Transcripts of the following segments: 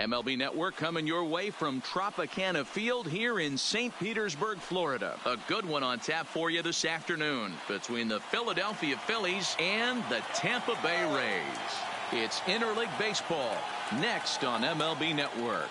MLB Network coming your way from Tropicana Field here in St. Petersburg, Florida. A good one on tap for you this afternoon between the Philadelphia Phillies and the Tampa Bay Rays. It's interleague baseball next on MLB Network.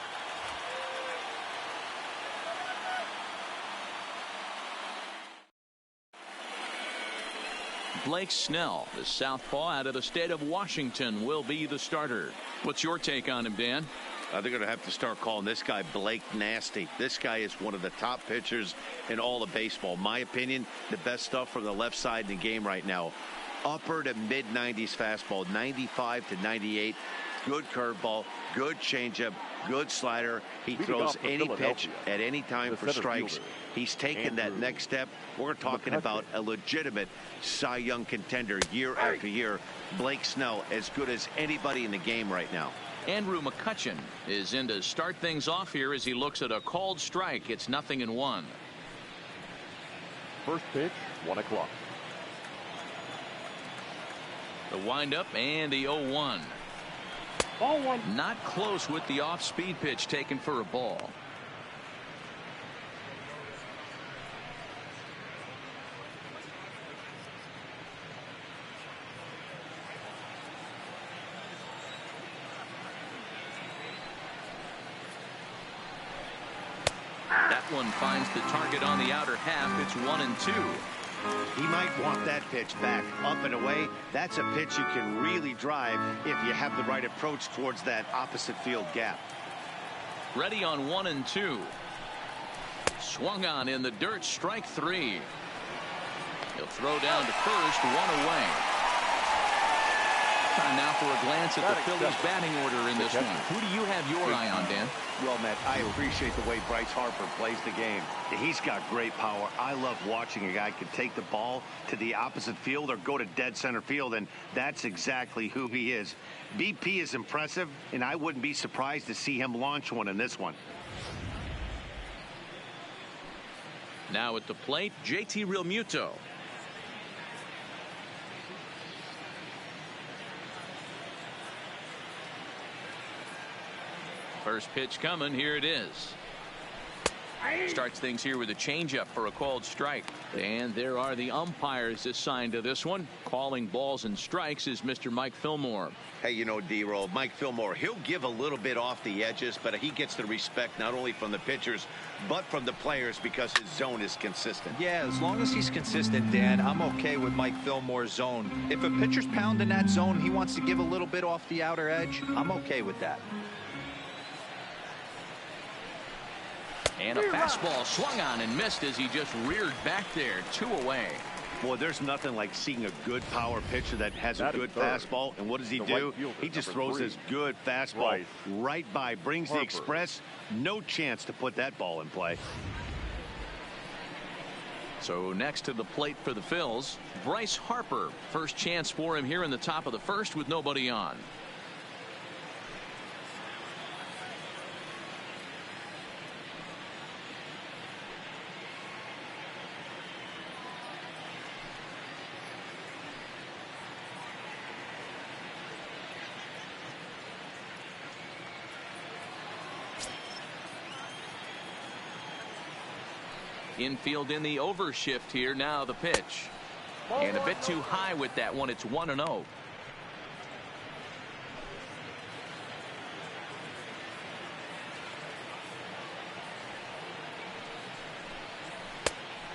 Blake Snell, the southpaw out of the state of Washington, will be the starter. What's your take on him, Dan? They're going to have to start calling this guy Blake Nasty. This guy is one of the top pitchers in all of baseball. My opinion, the best stuff from the left side in the game right now. Upper to mid-90s fastball, 95 to 98. Good curveball, good changeup, good slider. He throws any pitch at any time for strikes. He's taken that next step. We're talking about a legitimate Cy Young contender year after year. Blake Snell, as good as anybody in the game right now. Andrew McCutchen is in to start things off here as he looks at a called strike. It's 0-1. First pitch, 1 o'clock. The windup and the 0-1. Ball one. Not close with the off-speed pitch taken for a ball. That one finds the target on the outer half. It's 1-2. He might want that pitch back, up and away. That's a pitch you can really drive if you have the right approach towards that opposite field gap. Ready on 1-2. Swung on in the dirt, strike 3. He'll throw down to first, 1 away. Time now for a glance at the Phillies batting order in this one. Who do you have your eye on, Dan? Well, Matt, I appreciate the way Bryce Harper plays the game. He's got great power. I love watching a guy can take the ball to the opposite field or go to dead center field, and that's exactly who he is. BP is impressive, and I wouldn't be surprised to see him launch one in this one. Now at the plate, JT Realmuto. First pitch coming. Here it is. Starts things here with a changeup for a called strike. And there are the umpires assigned to this one. Calling balls and strikes is Mr. Mike Fillmore. Hey, you know, D-Roll, Mike Fillmore, he'll give a little bit off the edges, but he gets the respect not only from the pitchers, but from the players because his zone is consistent. Yeah, as long as he's consistent, Dan, I'm okay with Mike Fillmore's zone. If a pitcher's pounding that zone, he wants to give a little bit off the outer edge, I'm okay with that. And a fastball swung on and missed as he just reared back there. 2 away. Boy, there's nothing like seeing a good power pitcher that has a good fastball. And what does he do? He just throws his good fastball right by, brings the express. No chance to put that ball in play. So next to the plate for the Phils, Bryce Harper. First chance for him here in the top of the first with nobody on. Infield in the overshift here. Now the pitch. And a bit too high with that one. It's 1-0.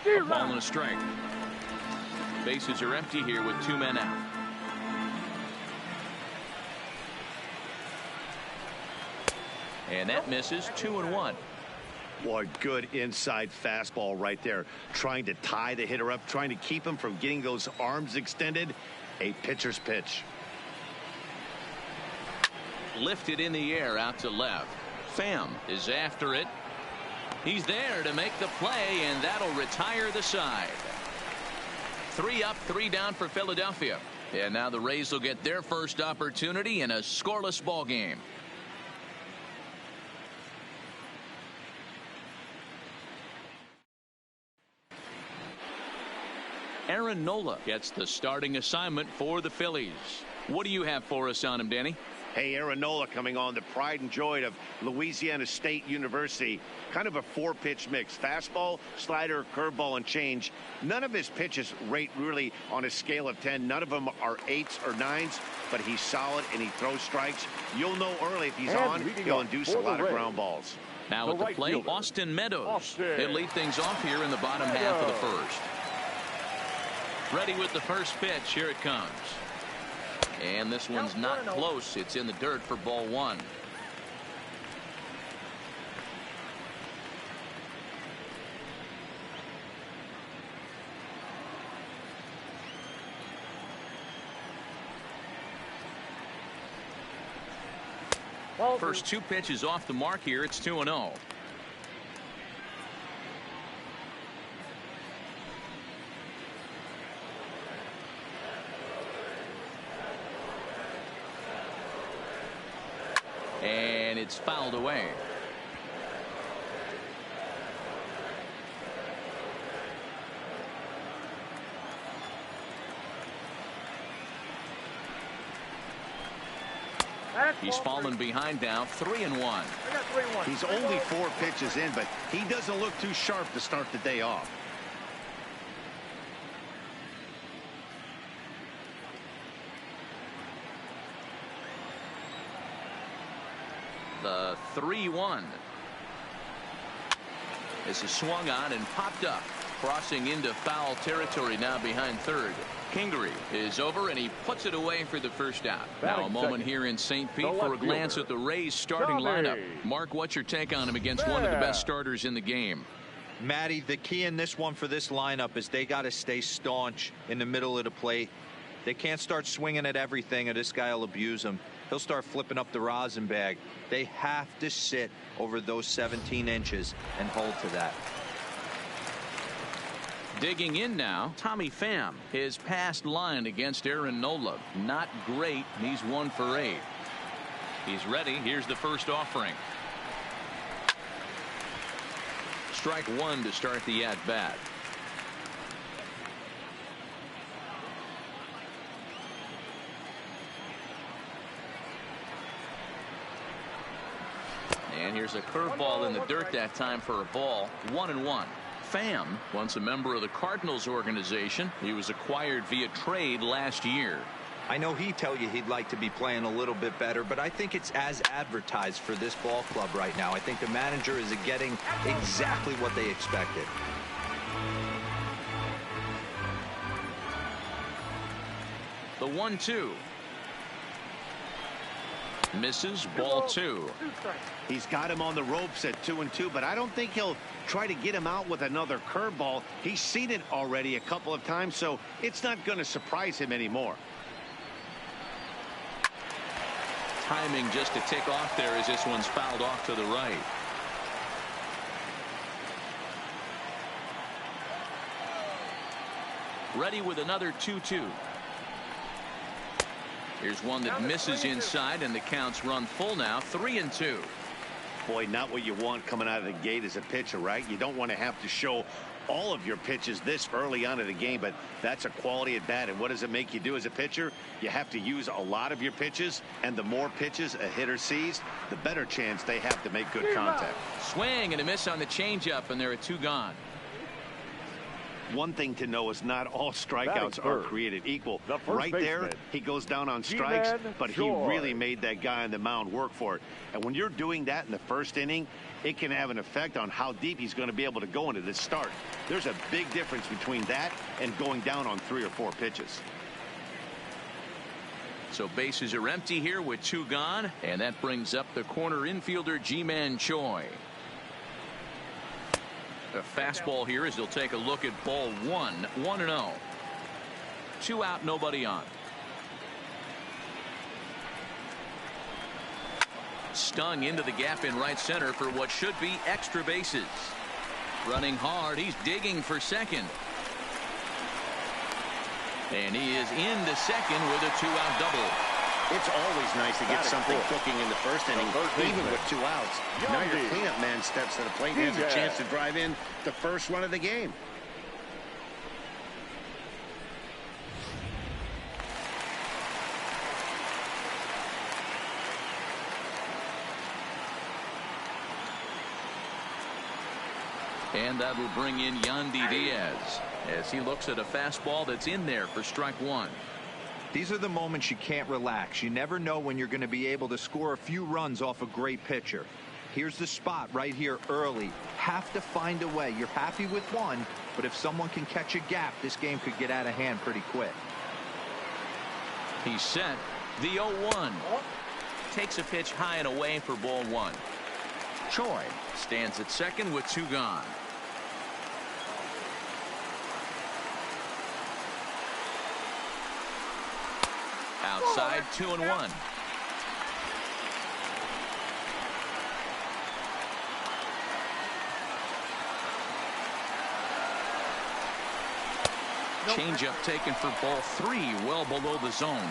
A ball and a strike. Bases are empty here with 2 men out. And that misses. 2-1. Boy, good inside fastball right there. Trying to tie the hitter up, trying to keep him from getting those arms extended. A pitcher's pitch. Lifted in the air out to left. Pham is after it. He's there to make the play, and that'll retire the side. 3 up, 3 down for Philadelphia. And now the Rays will get their first opportunity in a scoreless ball game. Aaron Nola gets the starting assignment for the Phillies. What do you have for us on him, Danny? Hey, Aaron Nola coming on, the pride and joy of Louisiana State University. Kind of a four-pitch mix. Fastball, slider, curveball, and change. None of his pitches rate really on a scale of 10. None of them are 8s or 9s, but he's solid and he throws strikes. You'll know early if he's on, he'll induce a lot of ground balls. Now at the plate, Austin Meadows. He'll lead things off here in the bottom half of the first. Ready with the first pitch. Here it comes. And this one's not close. It's in the dirt for ball one. First two pitches off the mark here. It's 2-0. And it's fouled away. He's fallen behind now, 3-1. He's only 4 pitches in, but he doesn't look too sharp to start the day off. The 3-1. This is swung on and popped up, crossing into foul territory now behind third. Kingery is over and he puts it away for the first out. Now a moment here in St. Pete for a glance at the Rays starting lineup. Mark, what's your take on him against one of the best starters in the game? Matty, the key in this one for this lineup is they got to stay staunch in the middle of the plate. They can't start swinging at everything or this guy will abuse them. He'll start flipping up the rosin bag. They have to sit over those 17 inches and hold to that. Digging in now, Tommy Pham. His past line against Aaron Nola, not great. He's 1 for 8. He's ready. Here's the first offering. Strike one to start the at-bat. And here's a curveball in the dirt that time for a ball. 1-1. Pham, once a member of the Cardinals organization. He was acquired via trade last year. I know he'd tell you he'd like to be playing a little bit better, but I think it's as advertised for this ball club right now. I think the manager is getting exactly what they expected. The 1-2. Misses, ball 2. He's got him on the ropes at 2-2, but I don't think he'll try to get him out with another curveball. He's seen it already a couple of times, so it's not going to surprise him anymore. Timing just to tick off there as this one's fouled off to the right. Ready with another 2-2. Here's one that misses inside, and the count's run full now. 3-2. Boy, not what you want coming out of the gate as a pitcher, right? You don't want to have to show all of your pitches this early on in the game, but that's a quality at bat. And what does it make you do as a pitcher? You have to use a lot of your pitches, and the more pitches a hitter sees, the better chance they have to make good contact. Swing and a miss on the changeup, and there are 2 gone. One thing to know is not all strikeouts are created equal. Right there, he goes down on strikes, but he really made that guy on the mound work for it. And when you're doing that in the first inning, it can have an effect on how deep he's going to be able to go into this start. There's a big difference between that and going down on 3 or 4 pitches. So bases are empty here with 2 gone, and that brings up the corner infielder Ji-Man Choi. A fastball here as he'll take a look at ball 1. 1-0. 2 out, nobody on. Stung into the gap in right center for what should be extra bases. Running hard, he's digging for second. And he is into second with a 2-out double. It's always nice to get something cooking in the first inning, even with 2 outs. Now your cleanup man steps to the plate and has a chance to drive in the first run of the game. And that'll bring in Yandy Diaz as he looks at a fastball that's in there for strike one. These are the moments you can't relax. You never know when you're going to be able to score a few runs off a great pitcher. Here's the spot right here early. Have to find a way. You're happy with one, but if someone can catch a gap, this game could get out of hand pretty quick. He's set. The 0-1. Takes a pitch high and away for ball one. Choi stands at second with two gone. Outside, 2-1. Changeup taken for ball three, well below the zone.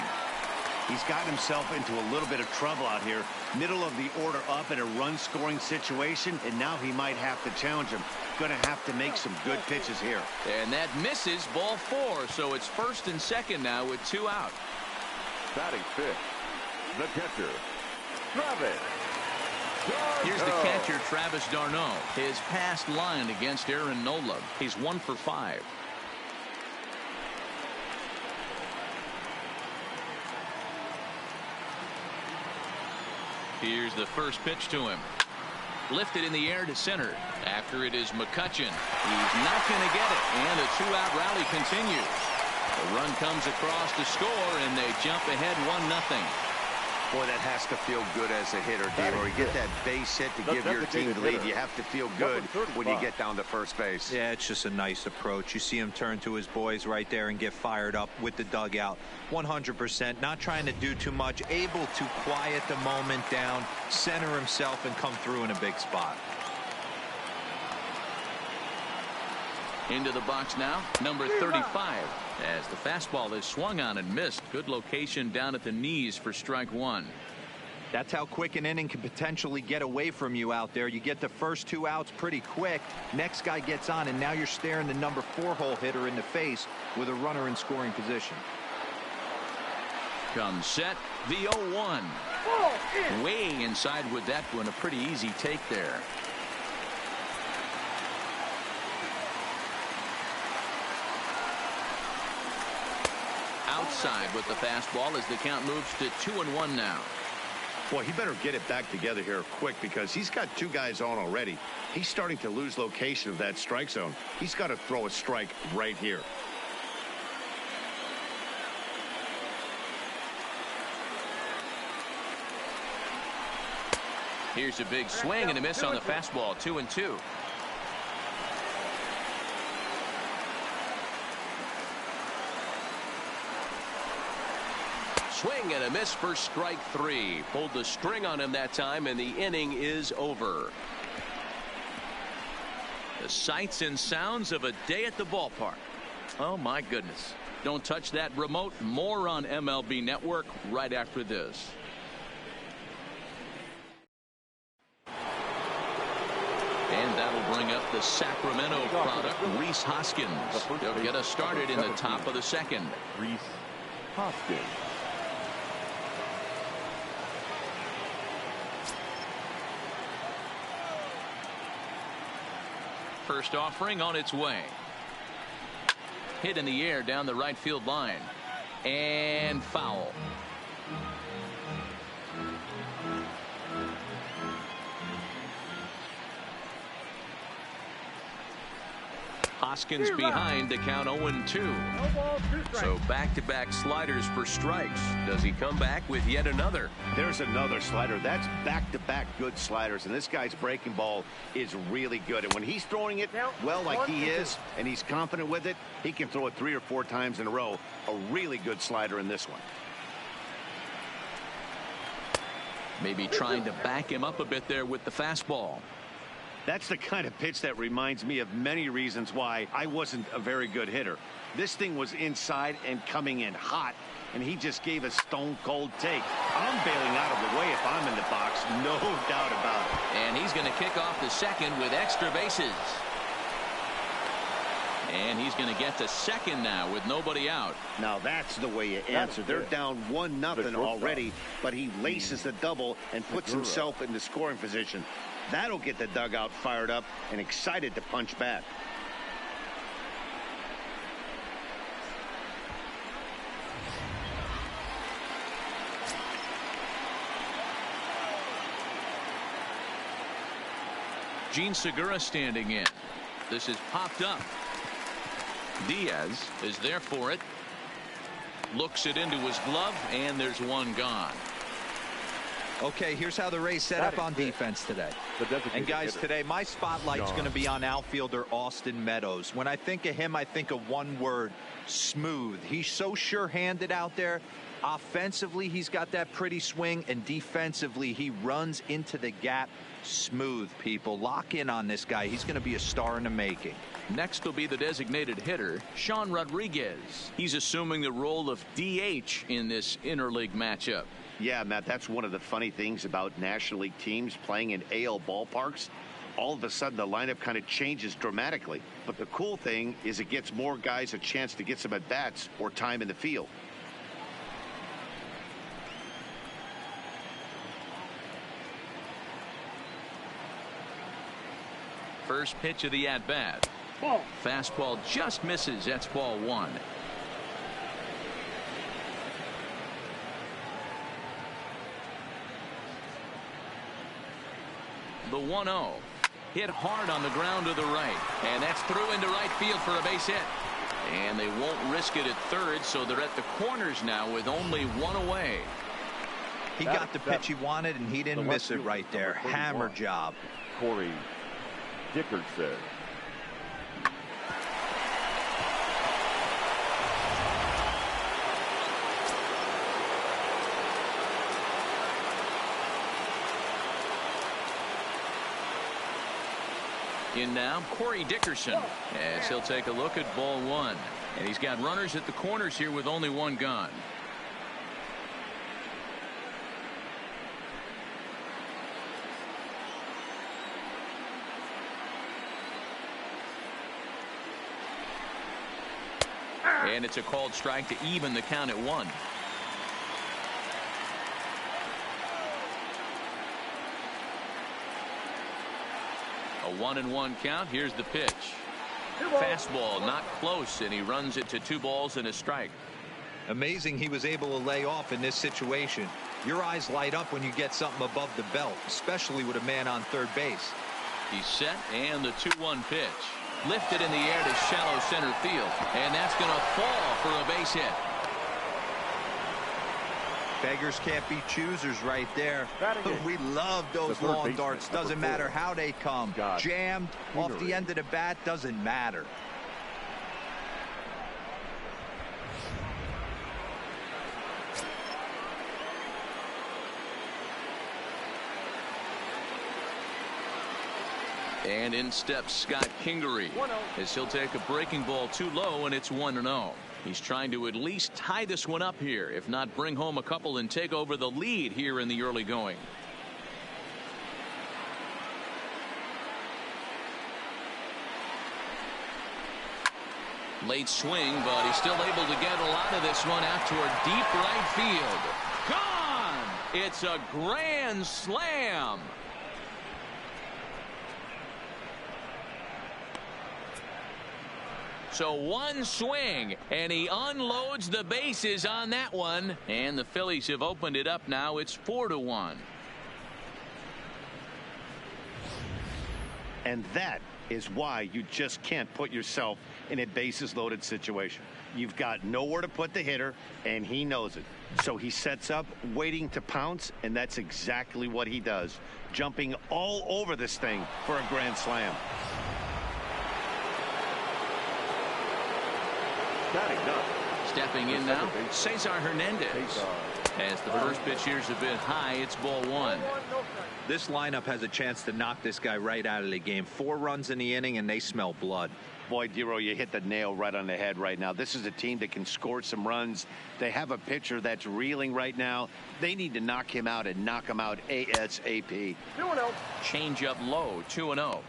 He's gotten himself into a little bit of trouble out here. Middle of the order up in a run-scoring situation, and now he might have to challenge him. Going to have to make some good pitches here. And that misses ball four, so it's first and second now with two out. Batting fifth, the catcher, Travis. Here's the catcher, Travis d'Arnaud. His past line against Aaron Nola. He's 1 for 5. Here's the first pitch to him. Lifted in the air to center. After it is McCutchen. He's not going to get it. And a two-out rally continues. The run comes across to score, and they jump ahead 1-0. Boy, that has to feel good as a hitter, D-Roy. You get that base hit to give your team the lead. You have to feel good when you get down to first base. Yeah, it's just a nice approach. You see him turn to his boys right there and get fired up with the dugout. 100%, not trying to do too much, able to quiet the moment down, center himself, and come through in a big spot. Into the box now, number 35. As the fastball is swung on and missed. Good location down at the knees for strike one. That's how quick an inning can potentially get away from you out there. You get the first two outs pretty quick. Next guy gets on, and now you're staring the number 4-hole hitter in the face with a runner in scoring position. Comes set. The 0-1. Way inside with that one. A pretty easy take there. Outside with the fastball as the count moves to 2-1 now. Boy, he better get it back together here quick because he's got two guys on already. He's starting to lose location of that strike zone. He's got to throw a strike right here. Here's a big swing and a miss on the fastball. 2-2. Swing and a miss for strike three. Pulled the string on him that time, and the inning is over. The sights and sounds of a day at the ballpark. Oh, my goodness. Don't touch that remote. More on MLB Network right after this. And that'll bring up the Sacramento product, Rhys Hoskins. They'll get us started in the top of the second. Rhys Hoskins. First offering on its way. Hit in the air down the right field line. And foul. Hoskins behind to count 0-2. So back-to-back sliders for strikes. Does he come back with yet another? There's another slider. That's back-to-back good sliders, and this guy's breaking ball is really good. And when he's throwing it well like he is, and he's confident with it, he can throw it 3 or 4 times in a row. A really good slider in this one. Maybe trying to back him up a bit there with the fastball. That's the kind of pitch that reminds me of many reasons why I wasn't a very good hitter. This thing was inside and coming in hot, and he just gave a stone-cold take. I'm bailing out of the way if I'm in the box, no doubt about it. And he's going to kick off the second with extra bases. And he's going to get to second now with nobody out. Now that's the way you answer. They're down 1-0 already, but he laces the double and puts himself in the scoring position. That'll get the dugout fired up and excited to punch back. Gene Segura standing in. This is popped up. Diaz is there for it. Looks it into his glove, and there's one gone. Okay, here's how the Rays set up on defense today. And guys, today my spotlight's going to be on outfielder Austin Meadows. When I think of him, I think of one word: smooth. He's so sure-handed out there. Offensively, he's got that pretty swing, and defensively, he runs into the gap. Smooth, people. Lock in on this guy. He's going to be a star in the making. Next will be the designated hitter, Sean Rodriguez. He's assuming the role of DH in this interleague matchup. Yeah, Matt, that's one of the funny things about National League teams playing in AL ballparks. All of a sudden, the lineup kind of changes dramatically. But the cool thing is it gets more guys a chance to get some at-bats or time in the field. First pitch of the at-bat. Fastball just misses. That's ball one. The 1-0. Hit hard on the ground to the right. And that's through into right field for a base hit. And they won't risk it at third, so they're at the corners now with only one away. He got the pitch he wanted, and he didn't miss it right there. Hammer job. Corey Dickerson. In now, Corey Dickerson, as he'll take a look at ball one. And he's got runners at the corners here with only one gone. And it's a called strike to even the count at one. A 1-1 count. Here's the pitch. Fastball not close, and he runs it to 2 balls and a strike. Amazing he was able to lay off in this situation. Your eyes light up when you get something above the belt, especially with a man on third base. He's set, and the 2-1 pitch. Lifted in the air to shallow center field, and that's going to fall for a base hit. Beggars can't be choosers right there. We love those long darts. Doesn't matter how they come. Jammed off the end of the bat, doesn't matter. And in steps Scott Kingery as he'll take a breaking ball too low, and it's 1-0. He's trying to at least tie this one up here, if not bring home a couple and take over the lead here in the early going. Late swing, but he's still able to get a lot of this one out toward deep right field. Gone! It's a grand slam. So one swing, and he unloads the bases on that one. And the Phillies have opened it up now. It's 4-1. And that is why you just can't put yourself in a bases loaded situation. You've got nowhere to put the hitter, and he knows it. So he sets up, waiting to pounce, and that's exactly what he does. Jumping all over this thing for a grand slam. Stepping in now, Cesar Hernandez. As the first pitch here's a bit high, it's ball one. This lineup has a chance to knock this guy right out of the game. 4 runs in the inning, and they smell blood. Boy, Dero, you hit the nail right on the head right now. This is a team that can score some runs. They have a pitcher that's reeling right now. They need to knock him out and knock him out ASAP. 2-0. Change up low, 2-0.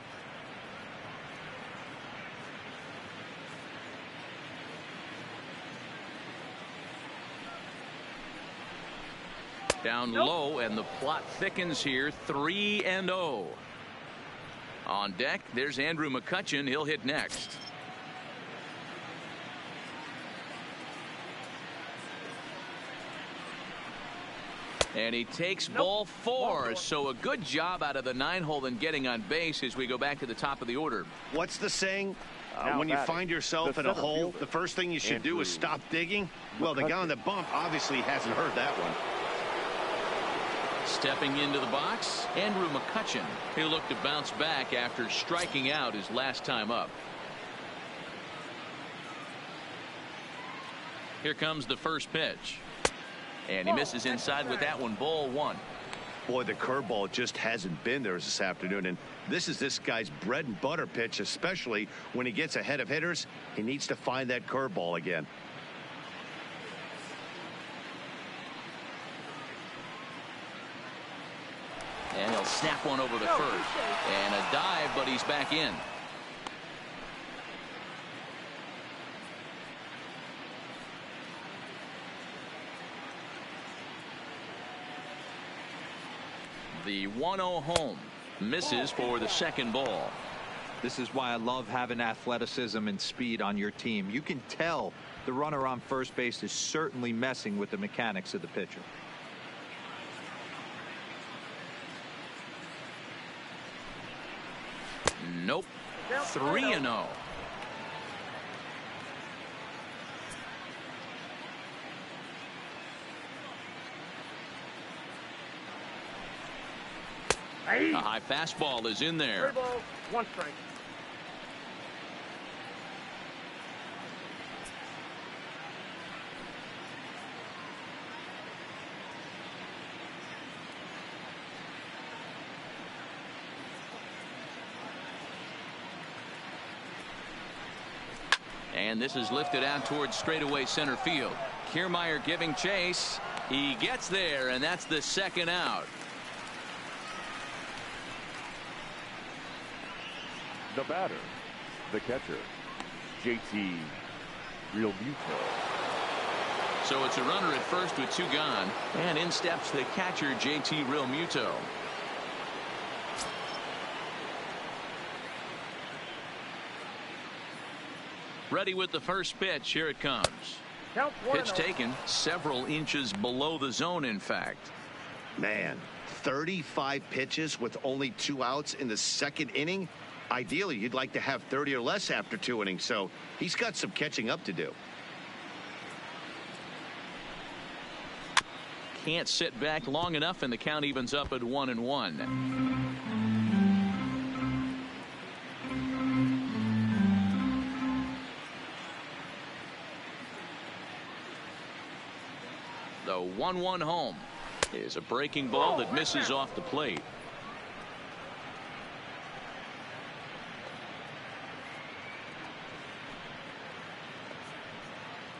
Down low, and the plot thickens here. 3-0. On deck, there's Andrew McCutchen. He'll hit next. And he takes ball 4. So a good job out of the 9-hole in getting on base as we go back to the top of the order. What's the saying? When you find yourself in a hole, the first thing you should do is stop digging. Well, the guy on the bump obviously hasn't heard that one. Stepping into the box, Andrew McCutchen. He'll look to bounce back after striking out his last time up. Here comes the first pitch. And he misses inside with that one. Ball 1. Boy, the curveball just hasn't been there this afternoon, and this is this guy's bread and butter pitch, especially when he gets ahead of hitters. He needs to find that curveball again. And he'll snap one over the first. And a dive, but he's back in. The 1-0 home. Misses for the second ball. This is why I love having athleticism and speed on your team. You can tell the runner on first base is certainly messing with the mechanics of the pitcher. Nope. 3-0. A high fastball is in there. 1 strike. And this is lifted out towards straightaway center field. Kiermaier giving chase. He gets there, and that's the second out. The batter, the catcher, JT Realmuto. So it's a runner at first with 2 gone. And in steps the catcher, JT Realmuto. Ready with the first pitch. Here it comes. Pitch taken several inches below the zone, in fact. Man, 35 pitches with only 2 outs in the second inning. Ideally, you'd like to have 30 or less after 2 innings, so he's got some catching up to do. Can't sit back long enough, and the count evens up at 1-1. The 1-1 home is a breaking ball that misses off the plate.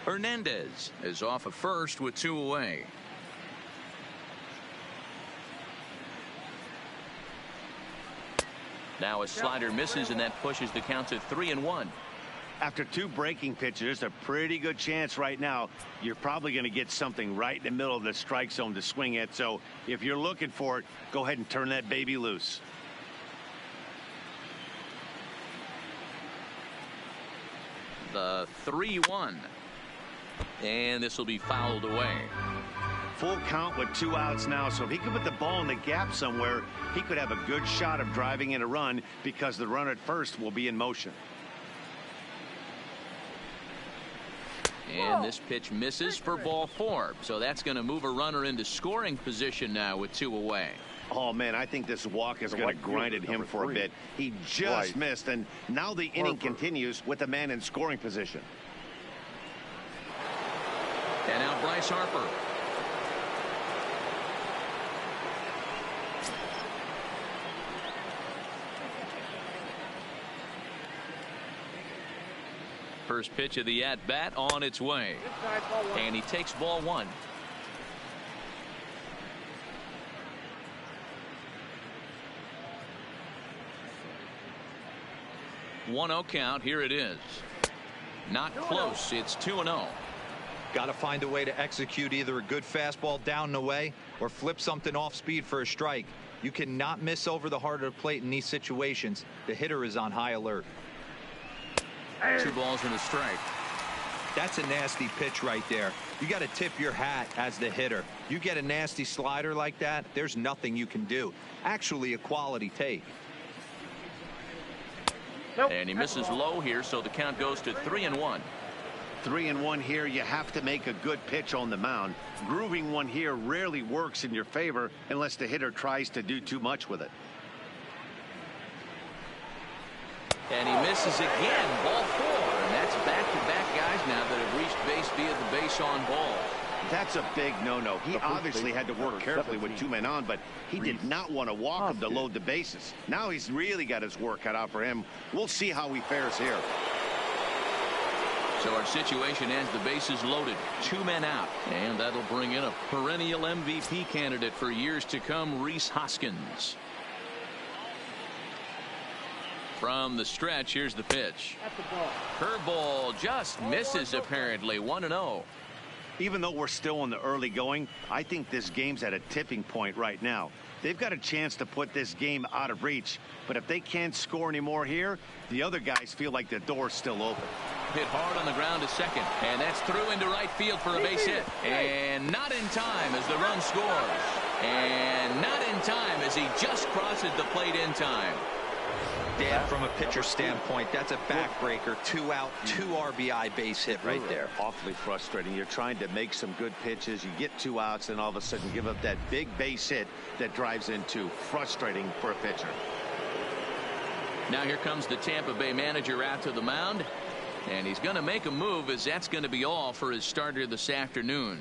Hernandez is off at first with 2 away. Now a slider misses, and that pushes the count to 3-1. After 2 breaking pitches, a pretty good chance right now. You're probably going to get something right in the middle of the strike zone to swing at. So if you're looking for it, go ahead and turn that baby loose. The 3-1. And this will be fouled away. Full count with 2 outs now, so if he could put the ball in the gap somewhere, he could have a good shot of driving in a run because the runner at first will be in motion. And this pitch misses for ball 4. So that's going to move a runner into scoring position now with 2 away. Oh, man, I think this walk is going to grind at him for a bit. He just missed, and now the inning continues with the man in scoring position. And now Bryce Harper. First pitch of the at-bat on its way. And he takes ball 1. One-oh count. Here it is. Not close. It's 2-0. Got to find a way to execute either a good fastball down and away or flip something off speed for a strike. You cannot miss over the heart of the plate in these situations. The hitter is on high alert. 2 balls and a strike. That's a nasty pitch right there. You got to tip your hat as the hitter. You get a nasty slider like that, there's nothing you can do. Actually, a quality take. And he misses low here, so the count goes to 3-1. 3-1 here. You have to make a good pitch on the mound. Grooving one here rarely works in your favor unless the hitter tries to do too much with it. And he misses again. Ball 4. And that's back-to-back guys now that have reached base via the base on ball. That's a big no-no. He obviously had to work carefully with 2 men on, but he did not want to walk him to load the bases. Now he's really got his work cut out for him. We'll see how he fares here. So our situation ends, the bases loaded, 2 men out, and that'll bring in a perennial MVP candidate for years to come, Rhys Hoskins. From the stretch, here's the pitch. Curveball just misses apparently. 1-0. Even though we're still in the early going, I think this game's at a tipping point right now. They've got a chance to put this game out of reach, but if they can't score anymore here, the other guys feel like the door's still open. Hit hard on the ground to second, and that's through into right field for a base hit. And not in time as the run scores. And not in time as he just crosses the plate in time. Dan, from a pitcher standpoint, that's a backbreaker. 2 out, 2 RBI base hit right there. Awfully frustrating. You're trying to make some good pitches. You get 2 outs, and all of a sudden give up that big base hit that drives into. Frustrating for a pitcher. Now here comes the Tampa Bay manager out to the mound. And he's going to make a move, as that's going to be all for his starter this afternoon.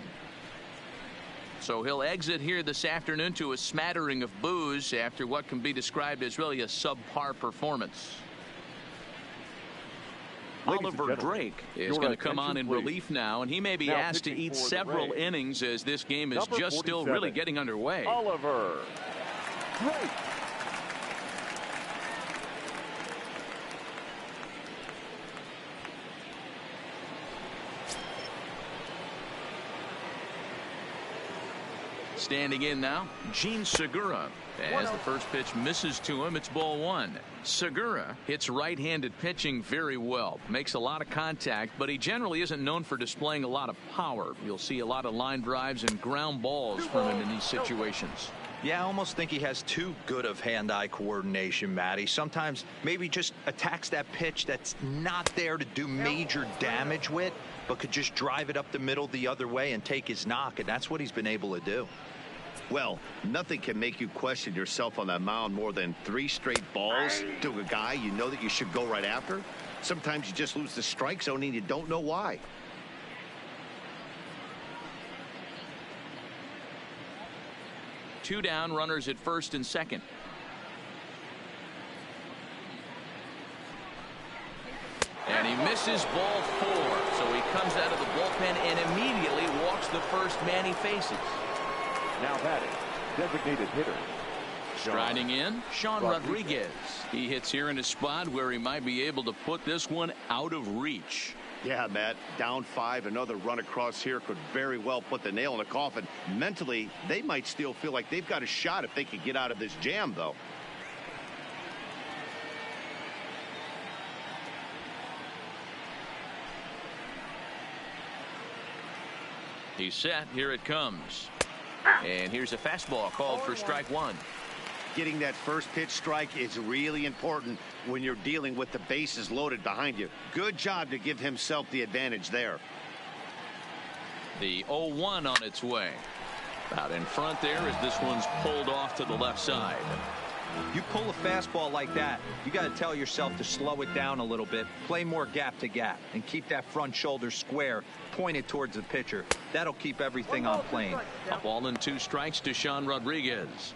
So he'll exit here this afternoon to a smattering of boos after what can be described as really a subpar performance. Oliver Drake is going to come on in relief now, and he may be asked to eat several innings as this game is just still really getting underway. Oliver Drake. Standing in now, Gene Segura. As the first pitch misses to him, it's ball 1. Segura hits right-handed pitching very well. Makes a lot of contact, but he generally isn't known for displaying a lot of power. You'll see a lot of line drives and ground balls from him in these situations. Yeah, I almost think he has too good of hand-eye coordination, Matty. Sometimes maybe just attacks that pitch that's not there to do major damage with, but could just drive it up the middle the other way and take his knock, and that's what he's been able to do. Well, nothing can make you question yourself on that mound more than 3 straight balls to a guy you know that you should go right after. Sometimes you just lose the strike zone and you don't know why. Two down, runners at first and second. And he misses ball 4. So he comes out of the bullpen and immediately walks the first man he faces. Now batting, designated hitter. Striding in, Sean Rodriguez. He hits here in a spot where he might be able to put this one out of reach. Yeah, Matt, down 5, another run across here could very well put the nail in the coffin. Mentally, they might still feel like they've got a shot if they could get out of this jam, though. He's set. Here it comes. And here's a fastball called for strike 1. Getting that first pitch strike is really important when you're dealing with the bases loaded behind you. Good job to give himself the advantage there. The 0-1 on its way. Out in front there as this one's pulled off to the left side. You pull a fastball like that, you got to tell yourself to slow it down a little bit, play more gap to gap, and keep that front shoulder square, pointed towards the pitcher. That'll keep everything on plane. A ball and 2 strikes to Sean Rodriguez.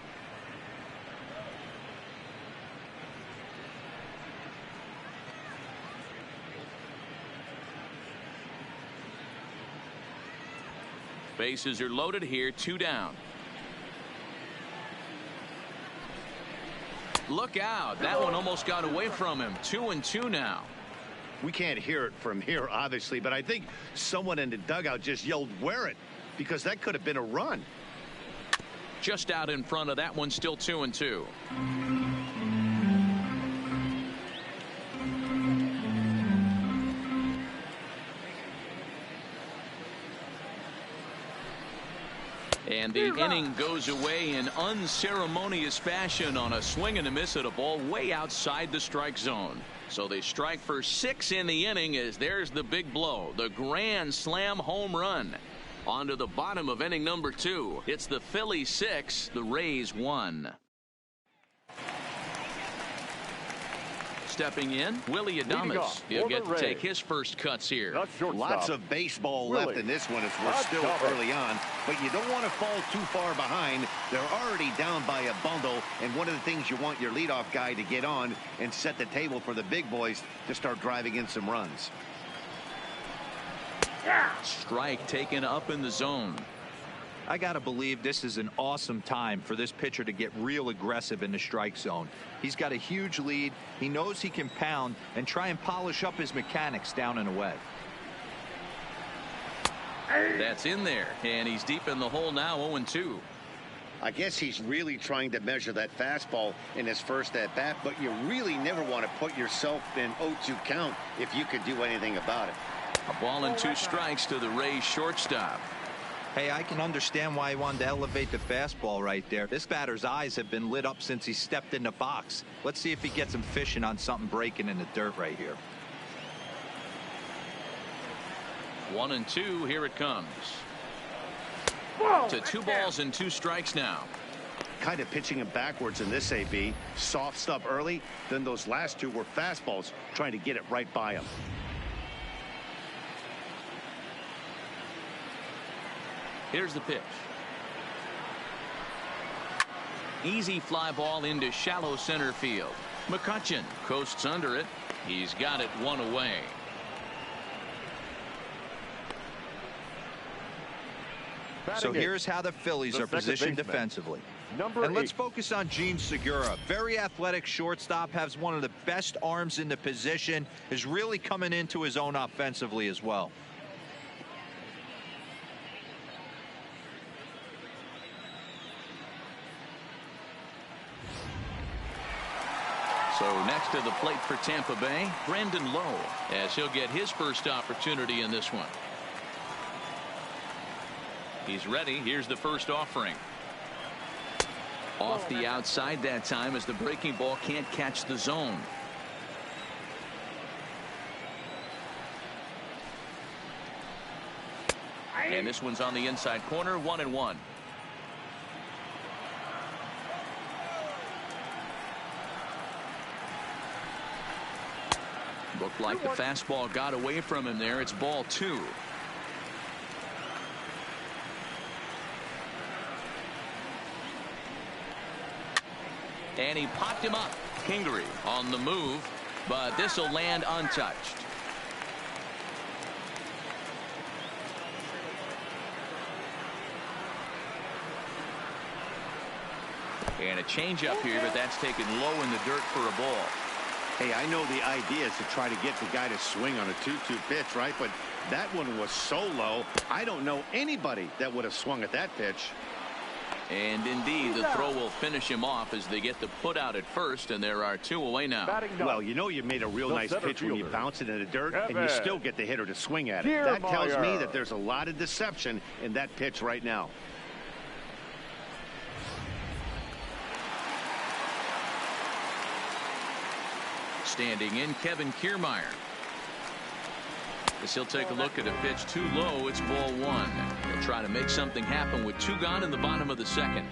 Bases are loaded here, 2 down. Look out. That one almost got away from him. 2-2 now. We can't hear it from here, obviously, but I think someone in the dugout just yelled, "Wear it," because that could have been a run. just out in front of that one, still 2-2. And the inning goes away in unceremonious fashion on a swing and a miss at a ball way outside the strike zone. So they strike for 6 in the inning as there's the big blow, the grand slam home run. On to the bottom of inning number 2. It's the Phillies 6, the Rays 1. Stepping in, Willie Adames. He'll get to take his first cuts here. Lots of baseball left in this one as we're still early on, but you don't want to fall too far behind. They're already down by a bundle, and one of the things you want your leadoff guy to get on and set the table for the big boys to start driving in some runs. Strike taken up in the zone. I got to believe this is an awesome time for this pitcher to get real aggressive in the strike zone. He's got a huge lead. He knows he can pound and try and polish up his mechanics down and away. That's in there, and he's deep in the hole now, 0-2. I guess he's really trying to measure that fastball in his first at bat, but you really never want to put yourself in 0-2 count if you could do anything about it. A ball and 2 strikes to the Rays shortstop. Hey, I can understand why he wanted to elevate the fastball right there. This batter's eyes have been lit up since he stepped in the box. Let's see if he gets him fishing on something breaking in the dirt right here. 1-2, here it comes. To 2 balls and 2 strikes now. Kind of pitching him backwards in this AB. Soft stuff early, then those last 2 were fastballs, trying to get it right by him. Here's the pitch. Easy fly ball into shallow center field. McCutchen coasts under it. He's got it 1 away. So here's how the Phillies are positioned defensively. And let's focus on Gene Segura. Very athletic shortstop, has one of the best arms in the position, is really coming into his own offensively as well. So next to the plate for Tampa Bay, Brandon Lowe, as he'll get his first opportunity in this one. He's ready. Here's the first offering. Off the outside that time as the breaking ball can't catch the zone. And this one's on the inside corner, 1-1. Looked like the fastball got away from him there. It's ball 2. And he popped him up. Kingery on the move, but this will land untouched. And a changeup here, but that's taken low in the dirt for a ball. Hey, I know the idea is to try to get the guy to swing on a 2-2 pitch, right? But that one was so low, I don't know anybody that would have swung at that pitch. And indeed, the throw will finish him off as they get the put out at first, and there are 2 away now. Well, you know you made a real nice pitch when you bounce it in the dirt, and you still get the hitter to swing at it. That tells me that there's a lot of deception in that pitch right now. Standing in, Kevin Kiermaier. As he'll take a look at a pitch too low, it's ball 1. He'll try to make something happen with 2 gone in the bottom of the second.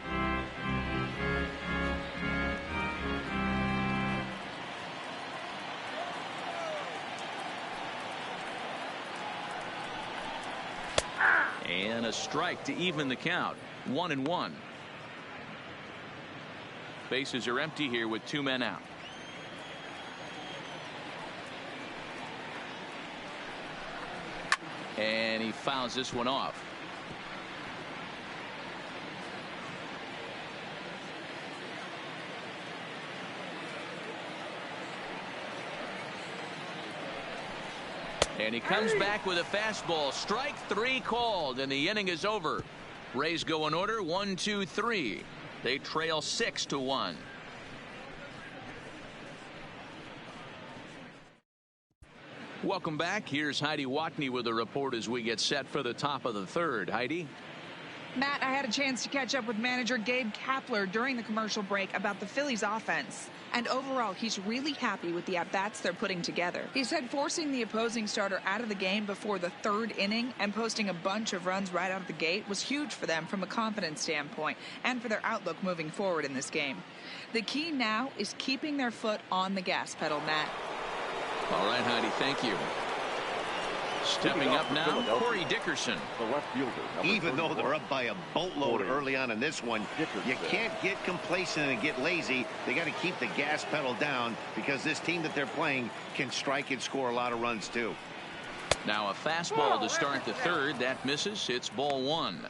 And a strike to even the count. 1-1. Bases are empty here with 2 men out. And he fouls this one off. And he comes back with a fastball. Strike 3 called, and the inning is over. Rays go in order 1, 2, 3. They trail 6-1. Welcome back. Here's Heidi Watney with a report as we get set for the top of the third. Heidi? Matt, I had a chance to catch up with manager Gabe Kapler during the commercial break about the Phillies offense. And overall, he's really happy with the at-bats they're putting together. He said forcing the opposing starter out of the game before the third inning and posting a bunch of runs right out of the gate was huge for them from a confidence standpoint and for their outlook moving forward in this game. The key now is keeping their foot on the gas pedal, Matt. All right, Heidi, thank you. Stepping up now, Corey Dickerson. The left fielder. Even though they're up by a boatload early on in this one, you can't get complacent and get lazy. They got to keep the gas pedal down because this team that they're playing can strike and score a lot of runs too. Now a fastball to start the third. That misses. It's ball one.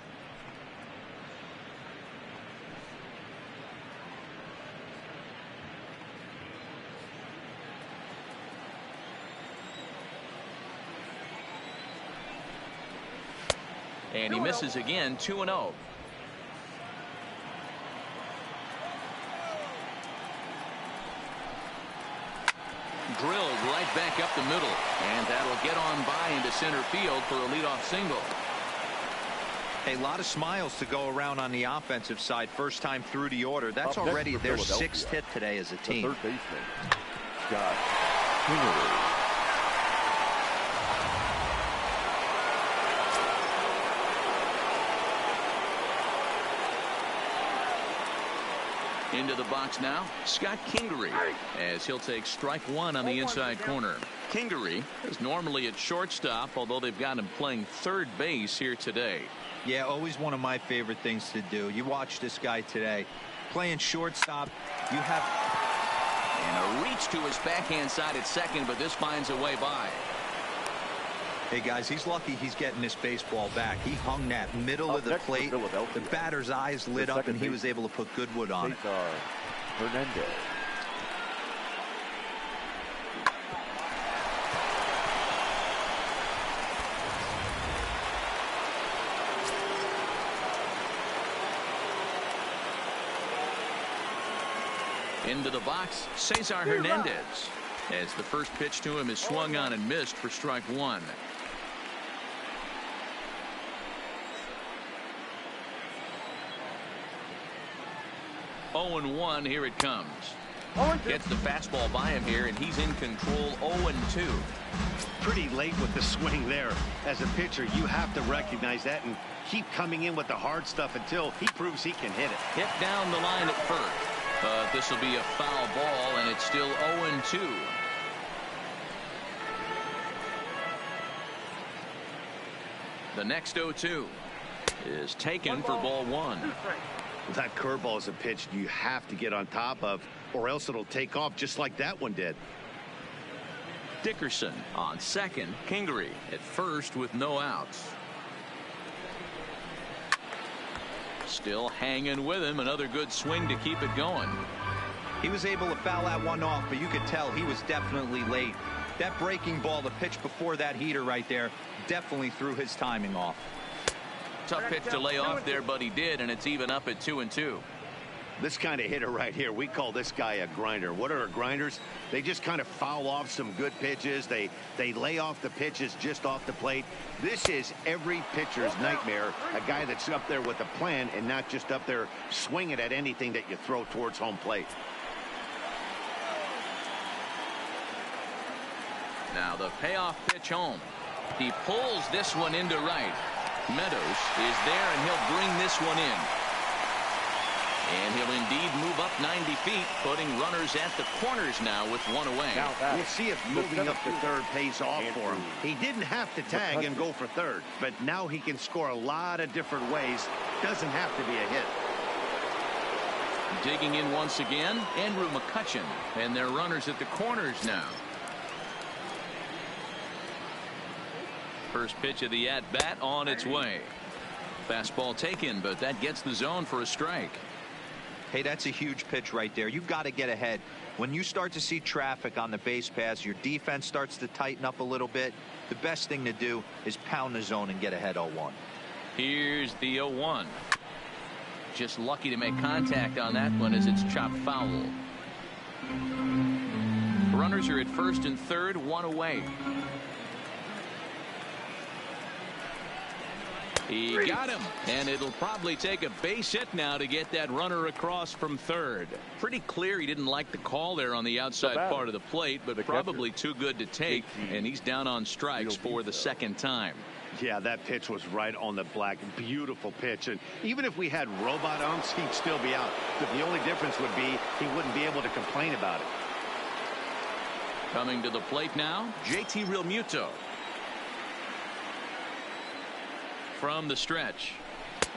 And he misses again, 2-0. Drilled right back up the middle. And that'll get on by into center field for a leadoff single. A lot of smiles to go around on the offensive side. First time through the order. That's already their 6th hit today as a team. The third baseman, Scott Kingery. Into the box now, Scott Kingery, as he'll take strike one on the inside corner. Kingery is normally at shortstop, although they've got him playing third base here today. Yeah, always one of my favorite things to do. You watch this guy today playing shortstop. You have and a reach to his backhand side at second, but this finds a way by. Hey guys, he's lucky he's getting this baseball back. He hung that middle of the plate. The batter's eyes lit up and he was able to put good wood on it. Hernandez. Into the box, Cesar Hernandez, as the first pitch to him is swung on and missed for strike one. Oh and 1, here it comes. Gets the fastball by him here, and he's in control. 0-2. Pretty late with the swing there. As a pitcher, you have to recognize that and keep coming in with the hard stuff until he proves he can hit it. Hit down the line at first. But this will be a foul ball, and it's still 0-2. The next 0-2 is taken for ball one. That curveball is a pitch you have to get on top of, or else it'll take off just like that one did. Dickerson on second. Kingery at first with no outs. Still hanging with him. Another good swing to keep it going. He was able to foul that one off, but you could tell he was definitely late. That breaking ball, the pitch before that heater right there, definitely threw his timing off. Tough pitch to lay off there, but he did, and it's even up at 2-2. This kind of hitter right here, we call this guy a grinder. What are grinders? They just kind of foul off some good pitches. They lay off the pitches just off the plate. This is every pitcher's nightmare, a guy that's up there with a plan and not just up there swinging at anything that you throw towards home plate. Now the payoff pitch home. He pulls this one into right. Meadows is there, and he'll bring this one in. And he'll indeed move up 90 feet, putting runners at the corners now with one away. We'll see if moving up to third pays off for him. He didn't have to tag and go for third, but now he can score a lot of different ways. Doesn't have to be a hit. Digging in once again, Andrew McCutchen, and their runners at the corners now. First pitch of the at-bat on its way. Fastball taken, but that gets the zone for a strike. Hey, that's a huge pitch right there. You've got to get ahead. When you start to see traffic on the base pass, your defense starts to tighten up a little bit. The best thing to do is pound the zone and get ahead 0-1. Here's the 0-1. Just lucky to make contact on that one as it's chopped foul. Runners are at first and third, one away. He got him, and it'll probably take a base hit now to get that runner across from third. Pretty clear he didn't like the call there on the outside part of the plate, but probably too good to take, and he's down on strikes for the second time. Yeah, that pitch was right on the black. Beautiful pitch. And even if we had robot umps, he'd still be out. But the only difference would be he wouldn't be able to complain about it. Coming to the plate now, JT Realmuto. From the stretch.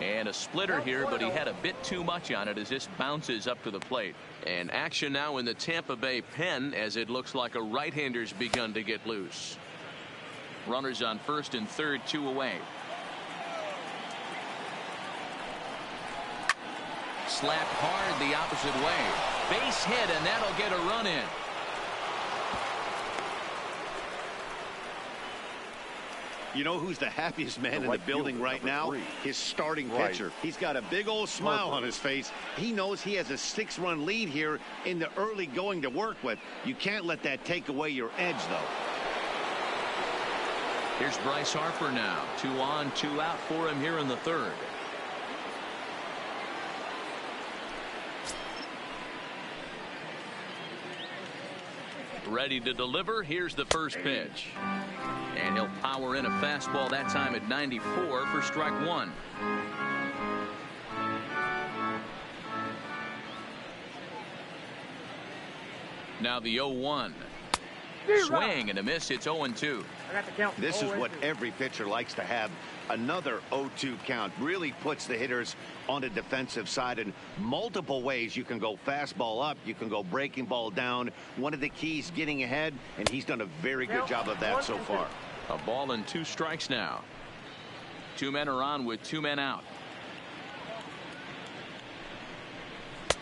And a splitter here, but he had a bit too much on it as this bounces up to the plate. And action now in the Tampa Bay pen as it looks like a right-hander's begun to get loose. Runners on first and third, two away. Slapped hard the opposite way. Base hit, and that'll get a run in. You know who's the happiest man in the building right now? His starting pitcher. He's got a big old smile on his face. He knows he has a 6-run lead here in the early going to work with. You can't let that take away your edge, though. Here's Bryce Harper now. 2 on, 2 out for him here in the third. Ready to deliver. Here's the first pitch. And he'll power in a fastball that time at 94 for strike one. Now the 0-1. Swing and a miss. It's 0-2. This is what every pitcher likes to have. Another 0-2 count really puts the hitters on the defensive side in multiple ways. You can go fastball up, you can go breaking ball down. One of the keys, getting ahead, and he's done a very good job of that so far. A ball and 2 strikes now. 2 men are on with 2 men out.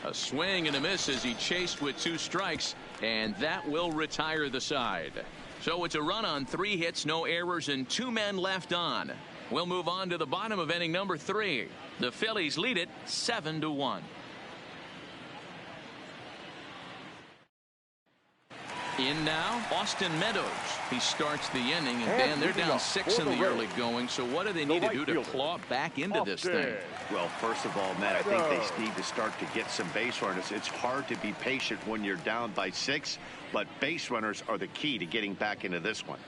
A swing and a miss as he chased with 2 strikes, and that will retire the side. So it's a run on 3 hits, no errors, and 2 men left on. We'll move on to the bottom of inning number 3. The Phillies lead it 7-1. In now, Austin Meadows. He starts the inning, and Dan, they're down 6 in the early going. So what do they need to do to claw back into this thing? Well, first of all, Matt, I think they need to start to get some base runners. It's hard to be patient when you're down by 6, but base runners are the key to getting back into this one.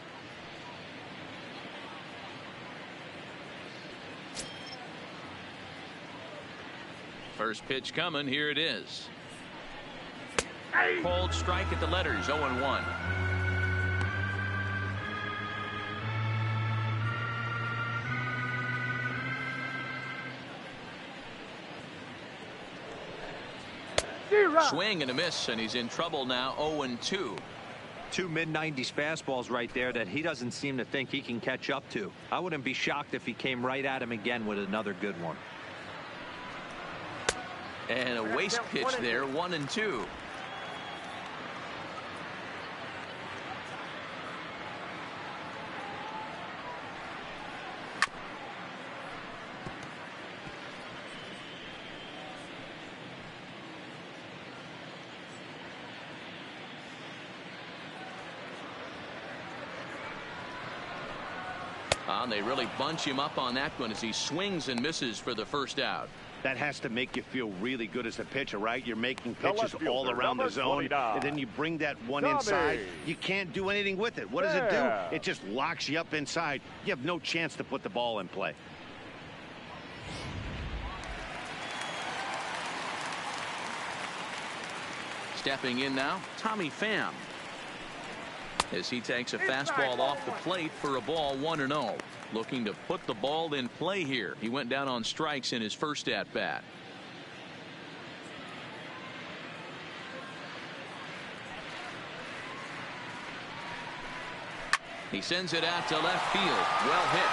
First pitch coming. Here it is. Cold strike at the letters. 0-1. Swing and a miss, and he's in trouble now. 0-2. 2 mid-90s fastballs right there that he doesn't seem to think he can catch up to. I wouldn't be shocked if he came right at him again with another good one. And a waste pitch there. 1-2. They really bunch him up on that one as he swings and misses for the first out. That has to make you feel really good as a pitcher, right? You're making pitches all around the zone, and then you bring that one inside. You can't do anything with it. What does it do? It just locks you up inside. You have no chance to put the ball in play. Stepping in now, Tommy Pham. As he takes a fastball off the plate for a ball. 1-0. Looking to put the ball in play here. He went down on strikes in his first at bat. He sends it out to left field. Well hit.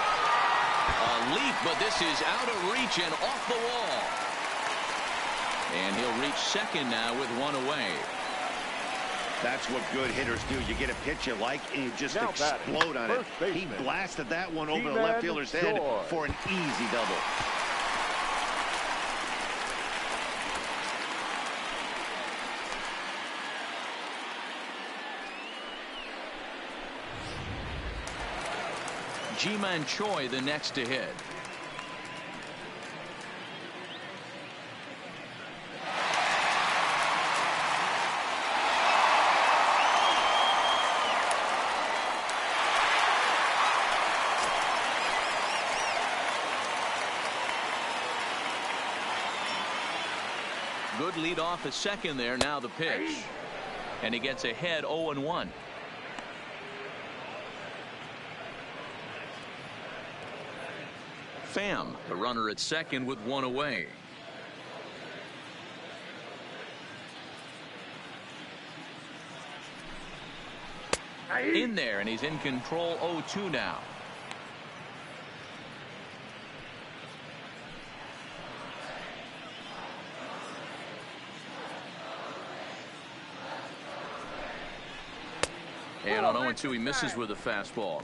A leap, but this is out of reach and off the wall. And he'll reach second now with 1 away. That's what good hitters do. You get a pitch you like, and you just explode on it. He blasted that one over the left fielder's head for an easy double. Ji-Man Choi the next to hit. Good lead off at second there. Now the pitch. And he gets ahead 0-1. Pham, the runner at second with one away. In there, and he's in control. 0-2 now. And on 0-2, he misses with a fastball.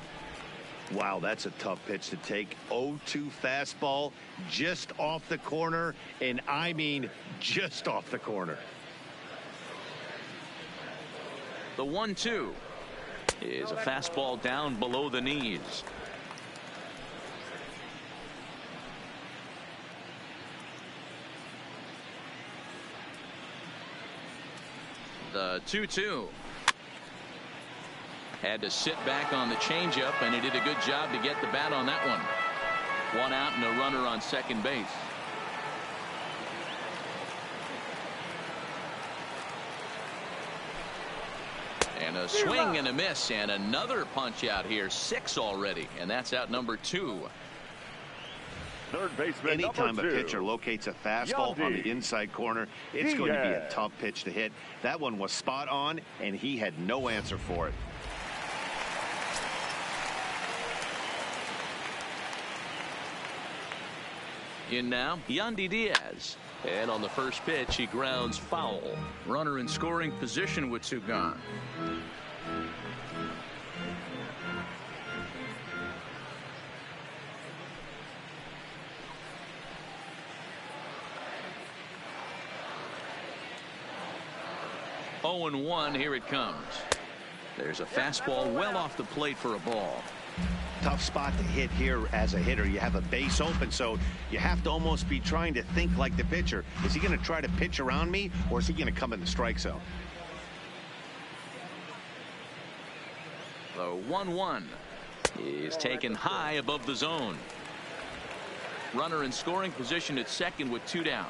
Wow, that's a tough pitch to take. 0-2 fastball just off the corner, and I mean just off the corner. The 1-2 is a fastball down below the knees. The 2-2. Had to sit back on the changeup, and he did a good job to get the bat on that one. One out and a runner on second base. And a swing and a miss, and another punch out here. 6 already, and that's out number 2. Third baseman Anytime number 2. a pitcher locates a fastball on the inside corner, it's going to be a tough pitch to hit. That one was spot on, and he had no answer for it. In now, Yandy Diaz. And on the first pitch, he grounds foul. Runner in scoring position with 2 gone. Oh and 1, here it comes. There's a fastball well off the plate for a ball. Tough spot to hit here as a hitter. You have a base open, so you have to almost be trying to think like the pitcher. Is he going to try to pitch around me, or is he going to come in the strike zone? The 1-1 is taken high above the zone. Runner in scoring position at second with 2 down.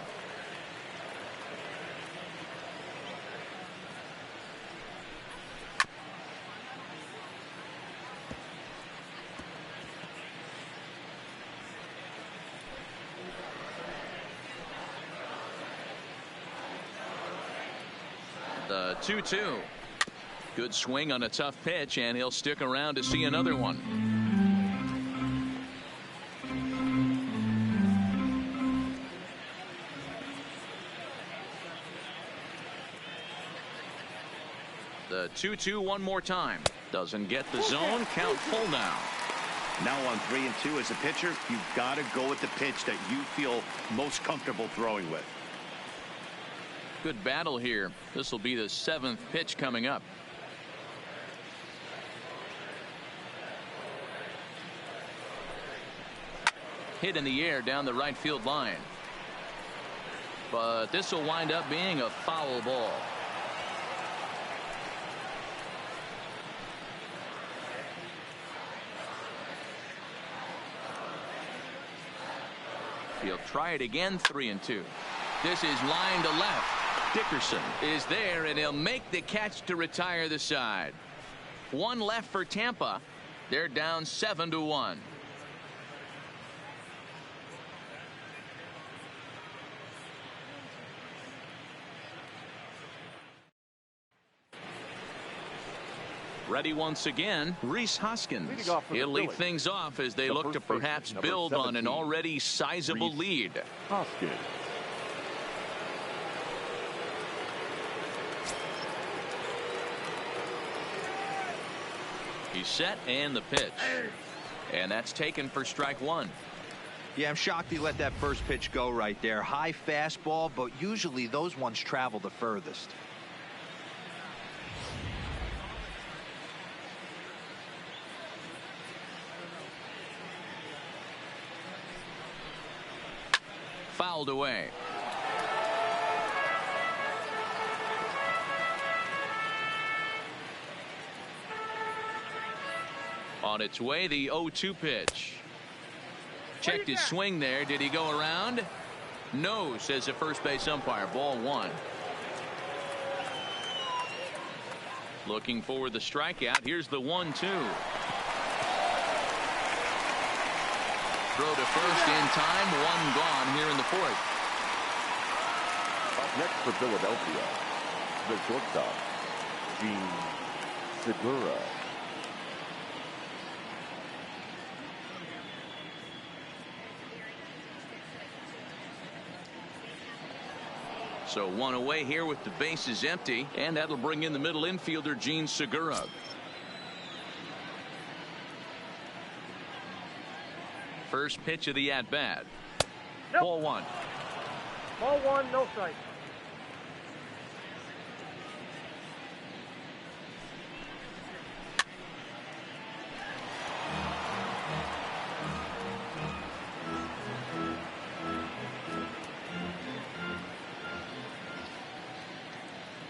The 2-2. Good swing on a tough pitch, and he'll stick around to see another one. The 2-2 one more time. Doesn't get the zone. Count full now. Now on 3-2 as a pitcher, you've got to go with the pitch that you feel most comfortable throwing with. Good battle here. This will be the 7th pitch coming up. Hit in the air down the right field line. But this will wind up being a foul ball. He'll try it again. 3-2. This is line to left. Dickerson is there, and he'll make the catch to retire the side. 1 left for Tampa. They're down 7-1. Ready once again, Rhys Hoskins. He'll lead things off as they look to perhaps build on an already sizable lead. Hoskins. He's set and the pitch. And that's taken for strike one. Yeah, I'm shocked he let that first pitch go right there. High fastball, but usually those ones travel the furthest. Fouled away. On its way, the 0-2 pitch. Checked his swing there. Did he go around? No, says the first base umpire. Ball one. Looking for the strikeout. Here's the 1-2. Throw to first in time. One gone here in the fourth. Up next for Philadelphia, the shortstop, Gene Segura. So one away here with the bases empty, and that'll bring in the middle infielder Gene Segura. First pitch of the at bat. Nope. Ball one. Ball one, no strike.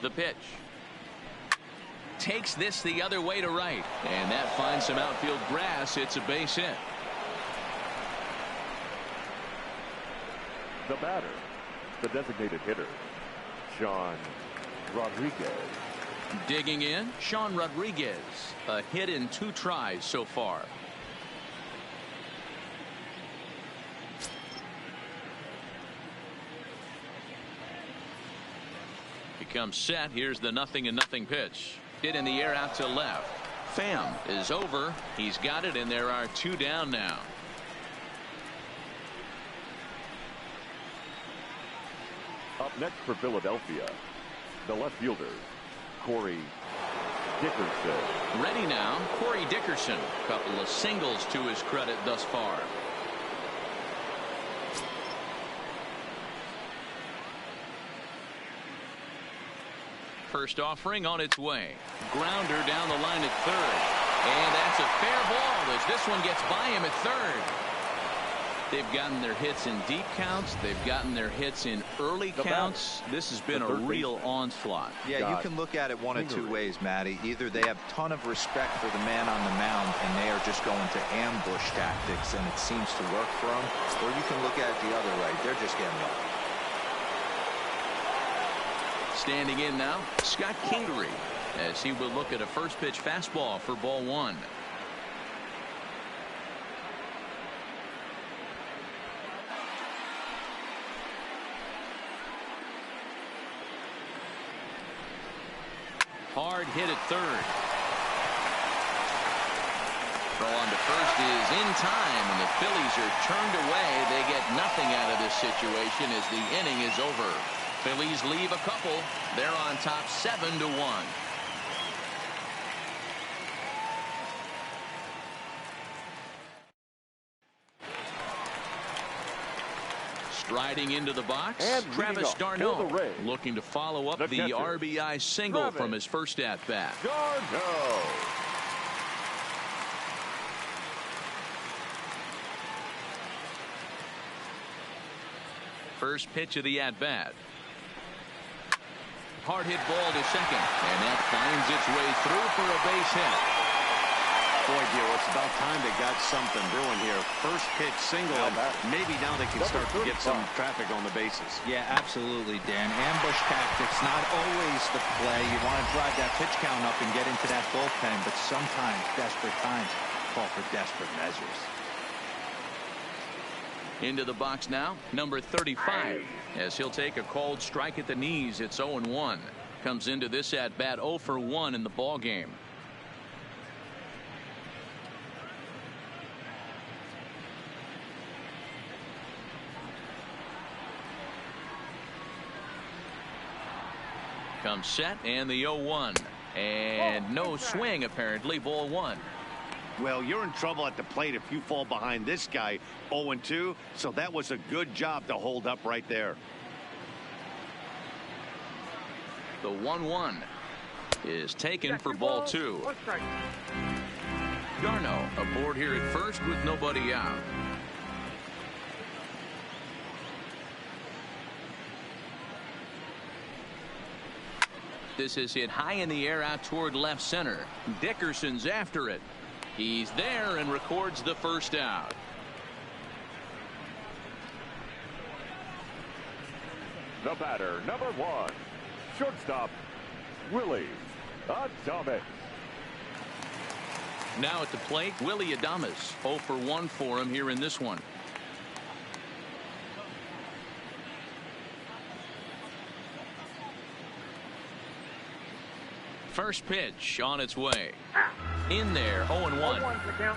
The pitch. Takes this the other way to right, and that finds some outfield grass. It's a base hit. The batter, the designated hitter, Sean Rodriguez. Digging in, Sean Rodriguez. A hit in 2 tries so far. Becomes set. Here's the 0-0 pitch. Hit in the air out to left. Pham is over. He's got it, and there are 2 down now. Up next for Philadelphia, the left fielder, Corey Dickerson. Ready now, Corey Dickerson. Couple of singles to his credit thus far. First offering on its way. Grounder down the line at third. And that's a fair ball as this one gets by him at third. They've gotten their hits in deep counts. They've gotten their hits in early counts. This has been a real onslaught. Yeah, you can look at it one of 2 ways, Matty. Either they have a ton of respect for the man on the mound and they are just going to ambush tactics and it seems to work for them, or you can look at it the other way. They're just getting lucky. Standing in now, Scott Kingery, as he will look at a first pitch fastball for ball one. Hard hit at third. Throw on to first is in time, and the Phillies are turned away. They get nothing out of this situation as the inning is over. Phillies leave a couple. They're on top 7-1. Striding into the box, And Travis d'Arnaud the looking to follow up the catcher, RBI single Travis from his first at bat. d'Arnaud. First pitch of the at bat. Hard hit ball to second, and that finds its way through for a base hit. Boy, dear, it's about time they got something brewing here. First pitch single, and maybe now they can start to get some traffic on the bases. Yeah, absolutely, Dan. Ambush tactics, not always the play. You want to drive that pitch count up and get into that bullpen, but sometimes desperate times call for desperate measures. Into the box now, number 35, as he'll take a called strike at the knees. It's 0-1. Comes into this at bat 0 for 1 in the ball game. Comes set, and the 0-1. And no swing, apparently. Ball 1. Well, you're in trouble at the plate if you fall behind this guy 0-2. So that was a good job to hold up right there. The 1-1 is taken for ball 2. Garno aboard here at first with nobody out. This is hit high in the air out toward left center. Dickerson's after it. He's there and records the first out. The batter, number 1, shortstop, Willie Adames. Now at the plate, Willie Adames. 0 for 1 for him here in this one. First pitch on its way. In there, 0-1.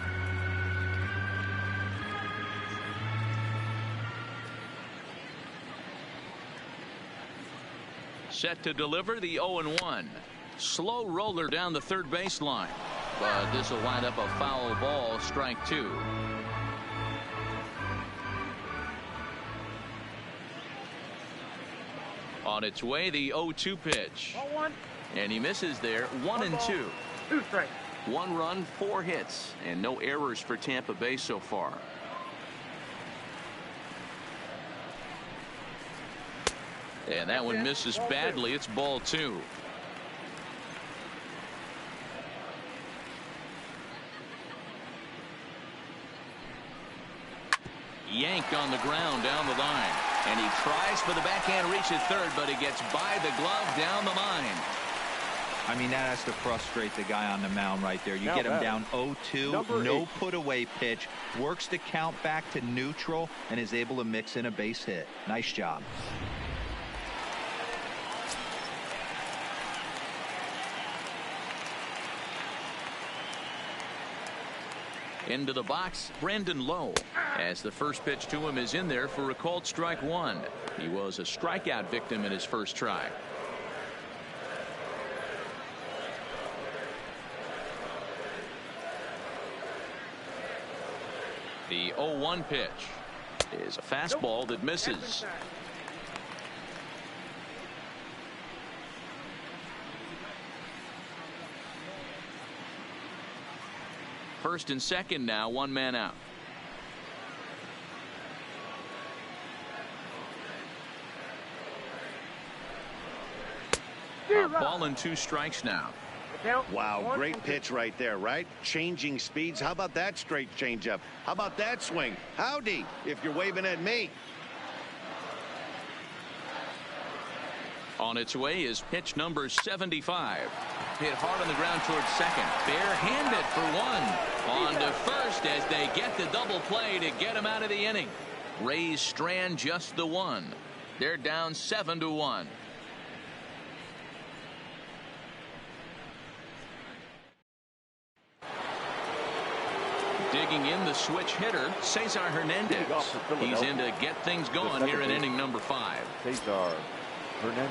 Set to deliver the 0-1. Slow roller down the third baseline. But this will wind up a foul ball, strike 2. On its way, the 0-2 pitch. And he misses there. 1-2. 2 strikes. 1 run, 4 hits, and no errors for Tampa Bay so far. And that one misses badly. It's ball 2. Yanked on the ground down the line. And he tries for the backhand reach at third, but he gets by the glove down the line. I mean, that has to frustrate the guy on the mound right there. You get him down 0-2, no put away pitch, works the count back to neutral, and is able to mix in a base hit. Nice job. Into the box, Brandon Lowe, as the first pitch to him is in there for a called strike 1. He was a strikeout victim in his first try. The 0-1 pitch is a fastball that misses. First and second now, 1 man out. A ball and 2 strikes now. Wow, great pitch right there, right? Changing speeds. How about that straight changeup? How about that swing? Howdy, if you're waving at me. On its way is pitch number 75. Hit hard on the ground towards second. Barehanded for 1. On to first as they get the double play to get him out of the inning. Rays strand just the 1. They're down 7-1. Digging in the switch hitter, Cesar Hernandez. He's in to get things going here in inning number 5. Cesar Hernandez.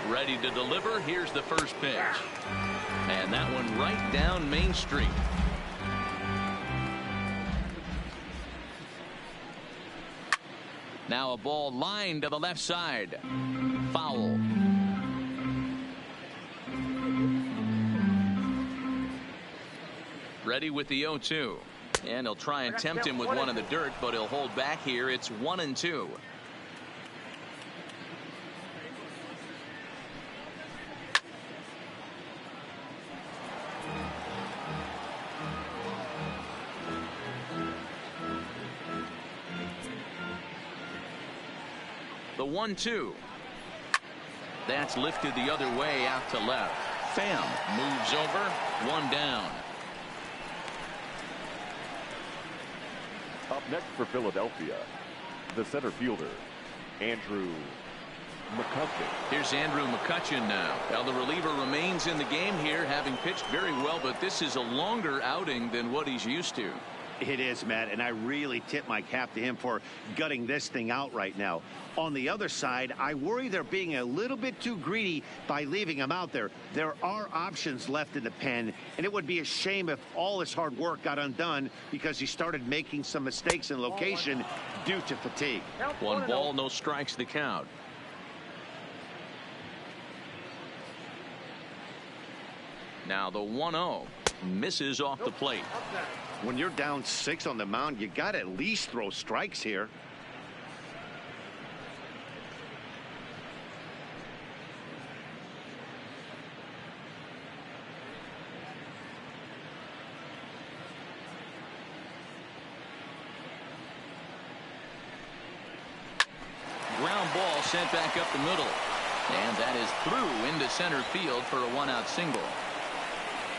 Ready to deliver. Here's the first pitch. And that one right down Main Street. Now a ball lined to the left side. Foul. Ready with the 0-2. And he'll try and tempt him with one in the dirt, but he'll hold back here. It's 1-2. The 1-2. That's lifted the other way out to left. Pham moves over. 1 down. Up next for Philadelphia, the center fielder, Andrew McCutchen. Here's Andrew McCutchen now. Well, the reliever remains in the game here, having pitched very well, but this is a longer outing than what he's used to. It is, Matt, and I really tip my cap to him for gutting this thing out right now. On the other side, I worry they're being a little bit too greedy by leaving him out there. There are options left in the pen, and it would be a shame if all his hard work got undone because he started making some mistakes in location due to fatigue. One ball, no strikes the count. Now the 1-0 misses off the plate. When you're down 6 on the mound, you got to at least throw strikes here. Ground ball sent back up the middle. And that is through into center field for a 1-out single.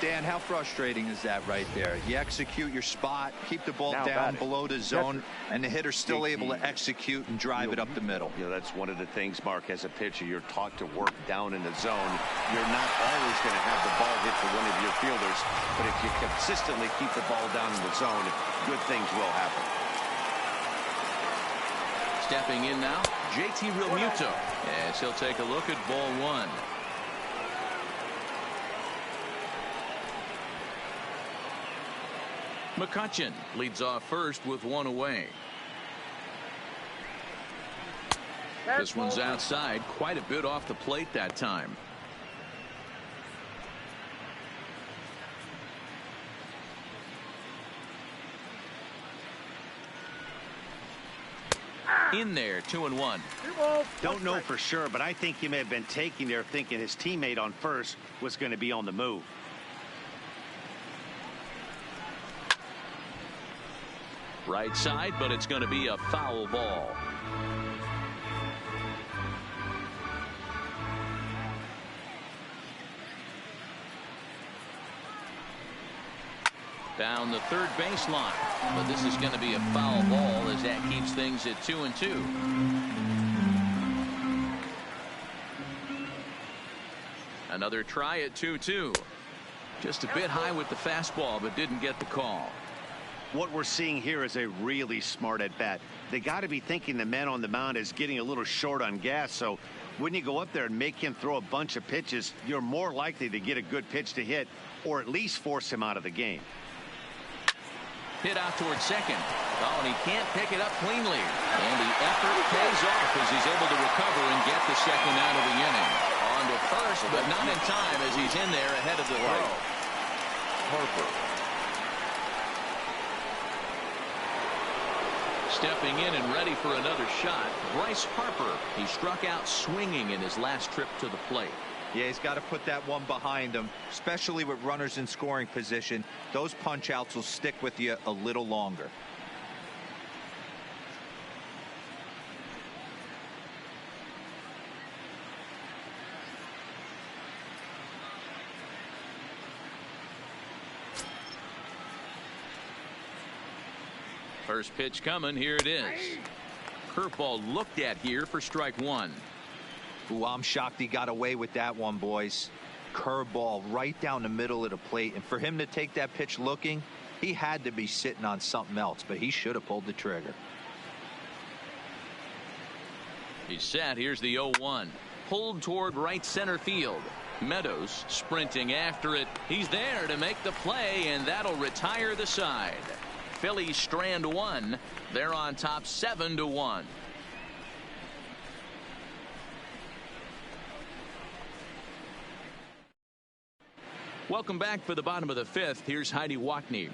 Dan, how frustrating is that right there? You execute your spot, keep the ball down below the zone, and the hitter's still able to execute and drive it up the middle. You know, that's one of the things, Mark, as a pitcher, you're taught to work down in the zone. You're not always going to have the ball hit for one of your fielders, but if you consistently keep the ball down in the zone, good things will happen. Stepping in now, JT Realmuto, as he'll take a look at ball 1. McCutchen leads off first with 1 away. This one's outside, quite a bit off the plate that time. In there, 2-1. Don't know for sure, but I think he may have been taking there thinking his teammate on first was going to be on the move. Right side, but it's going to be a foul ball. Down the third baseline, but this is going to be a foul ball as that keeps things at 2-2. Another try at 2-2. Just a bit high with the fastball, but didn't get the call. What we're seeing here is a really smart at bat. They got to be thinking the man on the mound is getting a little short on gas, so when you go up there and make him throw a bunch of pitches, you're more likely to get a good pitch to hit or at least force him out of the game. Hit out towards second. Oh, and he can't pick it up cleanly. And the effort pays off as he's able to recover and get the second out of the inning. On to first, but not in time as he's in there ahead of the throw. Harper. Stepping in and ready for another shot, Bryce Harper. He struck out swinging in his last trip to the plate. Yeah, he's got to put that one behind him, especially with runners in scoring position. Those punch outs will stick with you a little longer. First pitch coming. Here it is. Curveball looked at here for strike 1. Ooh, I'm shocked he got away with that one, boys. Curveball right down the middle of the plate. And for him to take that pitch looking, he had to be sitting on something else, but he should have pulled the trigger. He's set. Here's the 0-1. Pulled toward right center field. Meadows sprinting after it. He's there to make the play, and that'll retire the side. Phillies strand 1. They're on top 7-1. Welcome back for the bottom of the 5th. Here's Heidi Watney.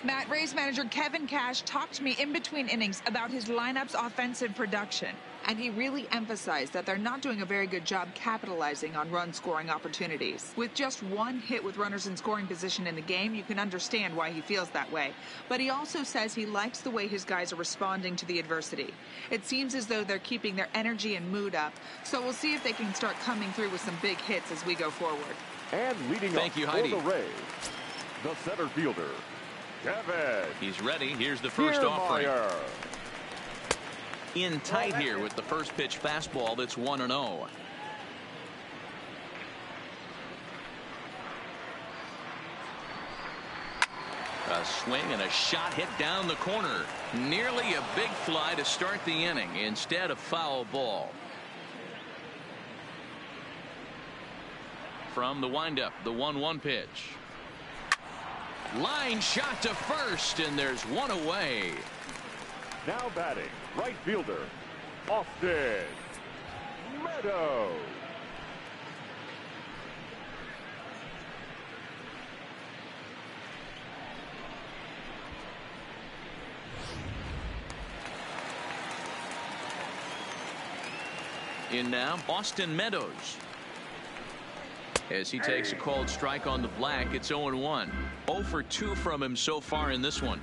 Matt, Rays manager Kevin Cash talked to me in between innings about his lineup's offensive production, and he really emphasized that they're not doing a very good job capitalizing on run-scoring opportunities. With just one hit with runners in scoring position in the game, you can understand why he feels that way. But he also says he likes the way his guys are responding to the adversity. It seems as though they're keeping their energy and mood up, so we'll see if they can start coming through with some big hits as we go forward. And leading Thank up you, for Heidi. the Rays, the center fielder, Kevin. He's ready. Here's the first offering. In tight here with the first pitch fastball that's 1-0. A swing and a shot hit down the corner. Nearly a big fly to start the inning. Instead, a foul ball. From the windup, the 1-1 pitch. Line shot to first, and there's one away. Now batting, right fielder, Austin Meadows. In now, Austin Meadows. As he takes a called strike on the black, it's 0-1. 0 for 2 from him so far in this one.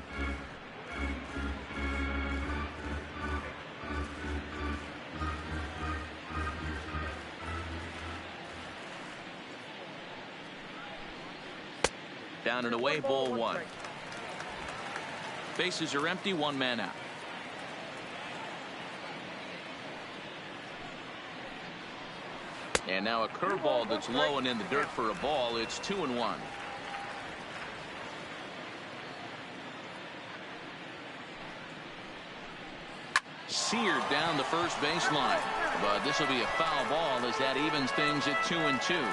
Down and away, ball 1. Bases are empty, 1 man out. And now a curveball that's low and in the dirt for a ball. It's 2-1. Seared down the first baseline. But this will be a foul ball as that evens things at 2-2.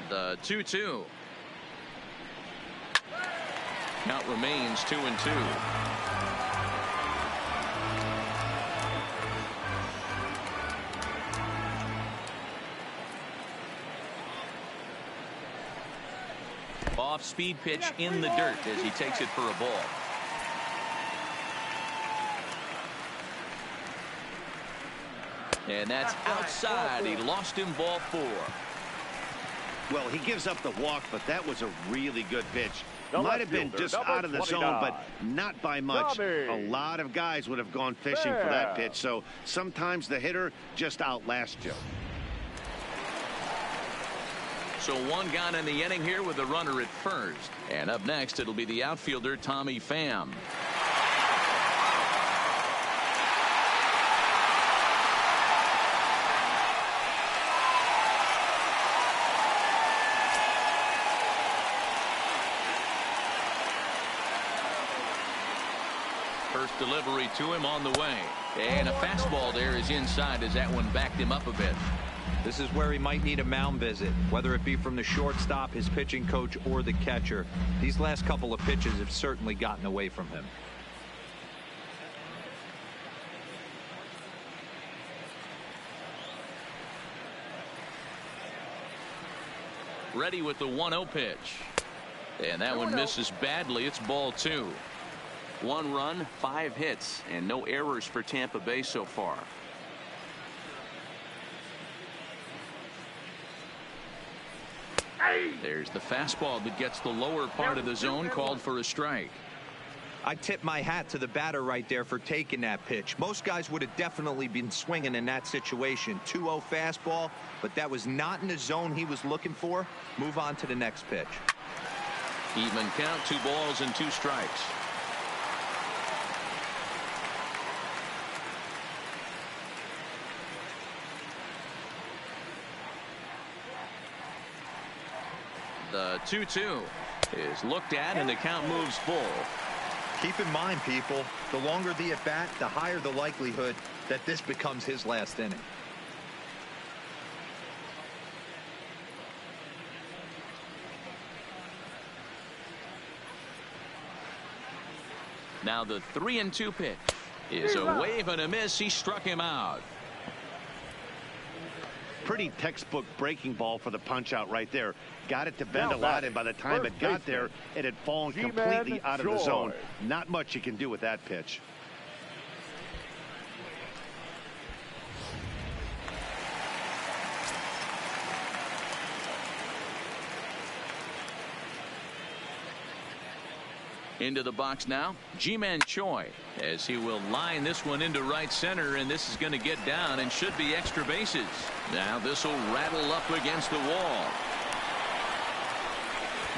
The 2-2. Count remains 2-2. Off-speed pitch in the dirt as he takes it for a ball. And that's outside. He lost him, ball 4. Well, he gives up the walk, but that was a really good pitch. The Might have been fielder, just number out of the 29. zone, but not by much. Tommy. A lot of guys would have gone fishing for that pitch, so sometimes the hitter just outlasts you. So 1 gone in the inning here with a runner at first. And up next, it'll be the outfielder, Tommy Pham. First delivery to him on the way. And a fastball there is inside as that one backed him up a bit. This is where he might need a mound visit, whether it be from the shortstop, his pitching coach, or the catcher. These last couple of pitches have certainly gotten away from him. Ready with the 1-0 pitch. And that one misses badly. It's ball 2. 1 run, 5 hits, and no errors for Tampa Bay so far. There's the fastball that gets the lower part of the zone, called for a strike. I tip my hat to the batter right there for taking that pitch. Most guys would have definitely been swinging in that situation. 2-0 fastball, but that was not in the zone he was looking for. Move on to the next pitch. Even count, 2 balls and 2 strikes. The 2-2 is looked at and the count moves full. Keep in mind, people, the longer the at bat, the higher the likelihood that this becomes his last inning. Now the 3-2 pitch is a wave and a miss. He struck him out. Pretty textbook breaking ball for the punch out right there. Got it to bend a lot, and by the time it got there, it had fallen completely out of the zone. Not much you can do with that pitch. Into the box now, Ji-Man Choi, as he will line this one into right center, and this is going to get down and should be extra bases. Now this will rattle up against the wall.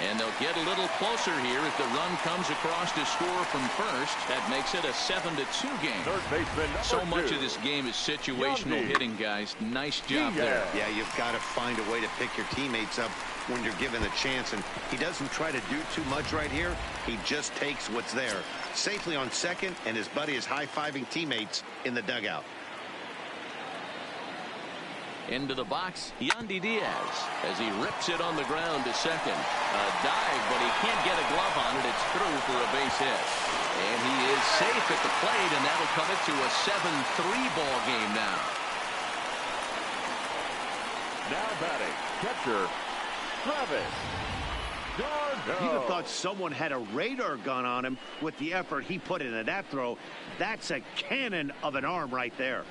And they'll get a little closer here as the run comes across to score from first. That makes it a 7-2 game. Third baseman So much two. of this game is situational Yandy. hitting, guys. Nice job there. Yeah, you've got to find a way to pick your teammates up when you're given the chance. And he doesn't try to do too much right here. He just takes what's there. Safely on second, and his buddy is high-fiving teammates in the dugout. Into the box, Yandy Diaz as he rips it on the ground to second. A dive, but he can't get a glove on it. It's through for a base hit. And he is safe at the plate, and that'll cut it to a 7-3 ball game now. Now batting, catcher, Travis d'Arnaud. You'd have thought someone had a radar gun on him with the effort he put into that throw. That's a cannon of an arm right there.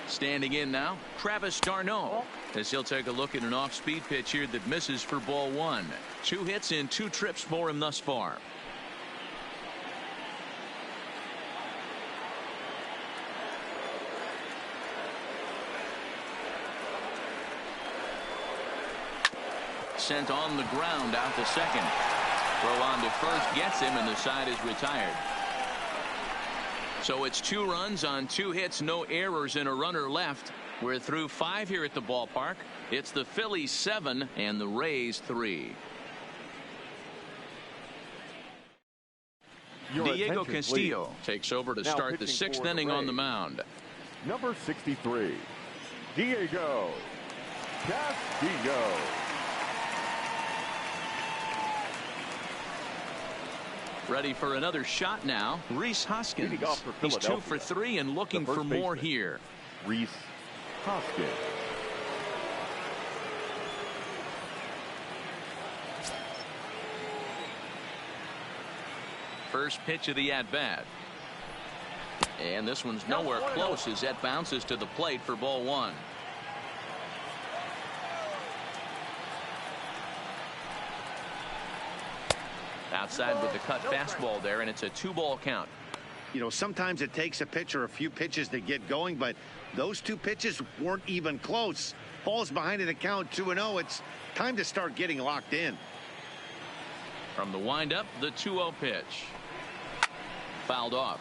Standing in now, Travis d'Arnaud, as he'll take a look at an off-speed pitch here that misses for ball one. 2 hits in 2 trips for him thus far. Sent on the ground out to second. Throw on to first gets him, and the side is retired. So it's 2 runs on 2 hits, no errors, and a runner left. We're through 5 here at the ballpark. It's the Phillies 7 and the Rays 3. Diego Castillo takes over to Now start the pitching 6th for the inning on the Rays. mound. Number 63, Diego Castillo. Ready for another shot now. Rhys Hoskins. Leading off for He's 2 for Philadelphia. 3 and looking The for first more baseman, here. Rhys Hoskins. First pitch of the at-bat. And this one's nowhere close as that bounces to the plate for ball one. Outside with the cut fastball there, and it's a 2-ball count. You know, sometimes it takes a pitcher a few pitches to get going, but those 2 pitches weren't even close. Falls behind in the count 2-0. It's time to start getting locked in. From the windup, the 2-0 pitch. Fouled off.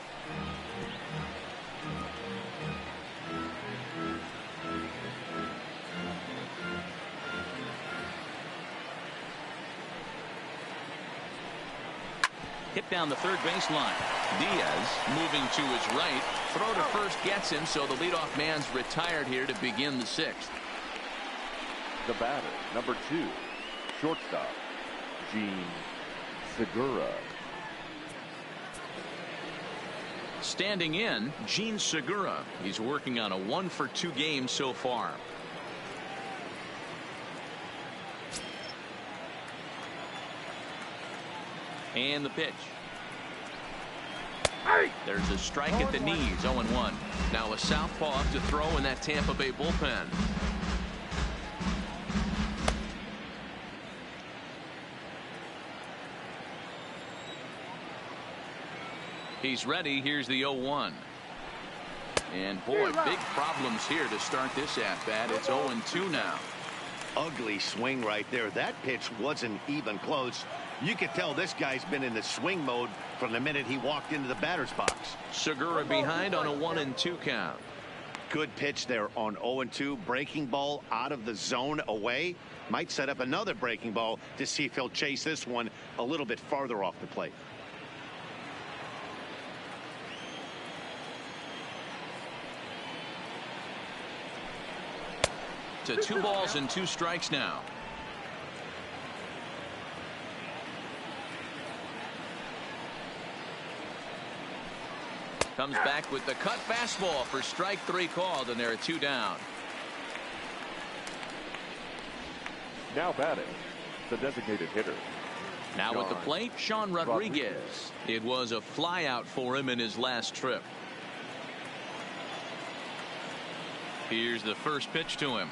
Hit down the third baseline. Diaz moving to his right. Throw to first gets him, so the leadoff man's retired here to begin the 6th. The batter, number 2, shortstop, Jean Segura. Standing in, Jean Segura. He's working on a 1-for-2 game so far. And the pitch. There's a strike at the knees, 0-1. Now a southpaw up to throw in that Tampa Bay bullpen. He's ready. Here's the 0-1. And boy, big problems here to start this at-bat. It's 0-2 now. Ugly swing right there. That pitch wasn't even close. You could tell this guy's been in the swing mode from the minute he walked into the batter's box. Segura behind on a 1-2 count. Good pitch there on 0-2. Breaking ball out of the zone away. Might set up another breaking ball to see if he'll chase this one a little bit farther off the plate. To 2 balls and 2 strikes now. Comes back with the cut fastball for strike 3 called, and there are 2 down. Now batting, the designated hitter. Now at the plate, Sean Rodriguez. It was a flyout for him in his last trip. Here's the first pitch to him.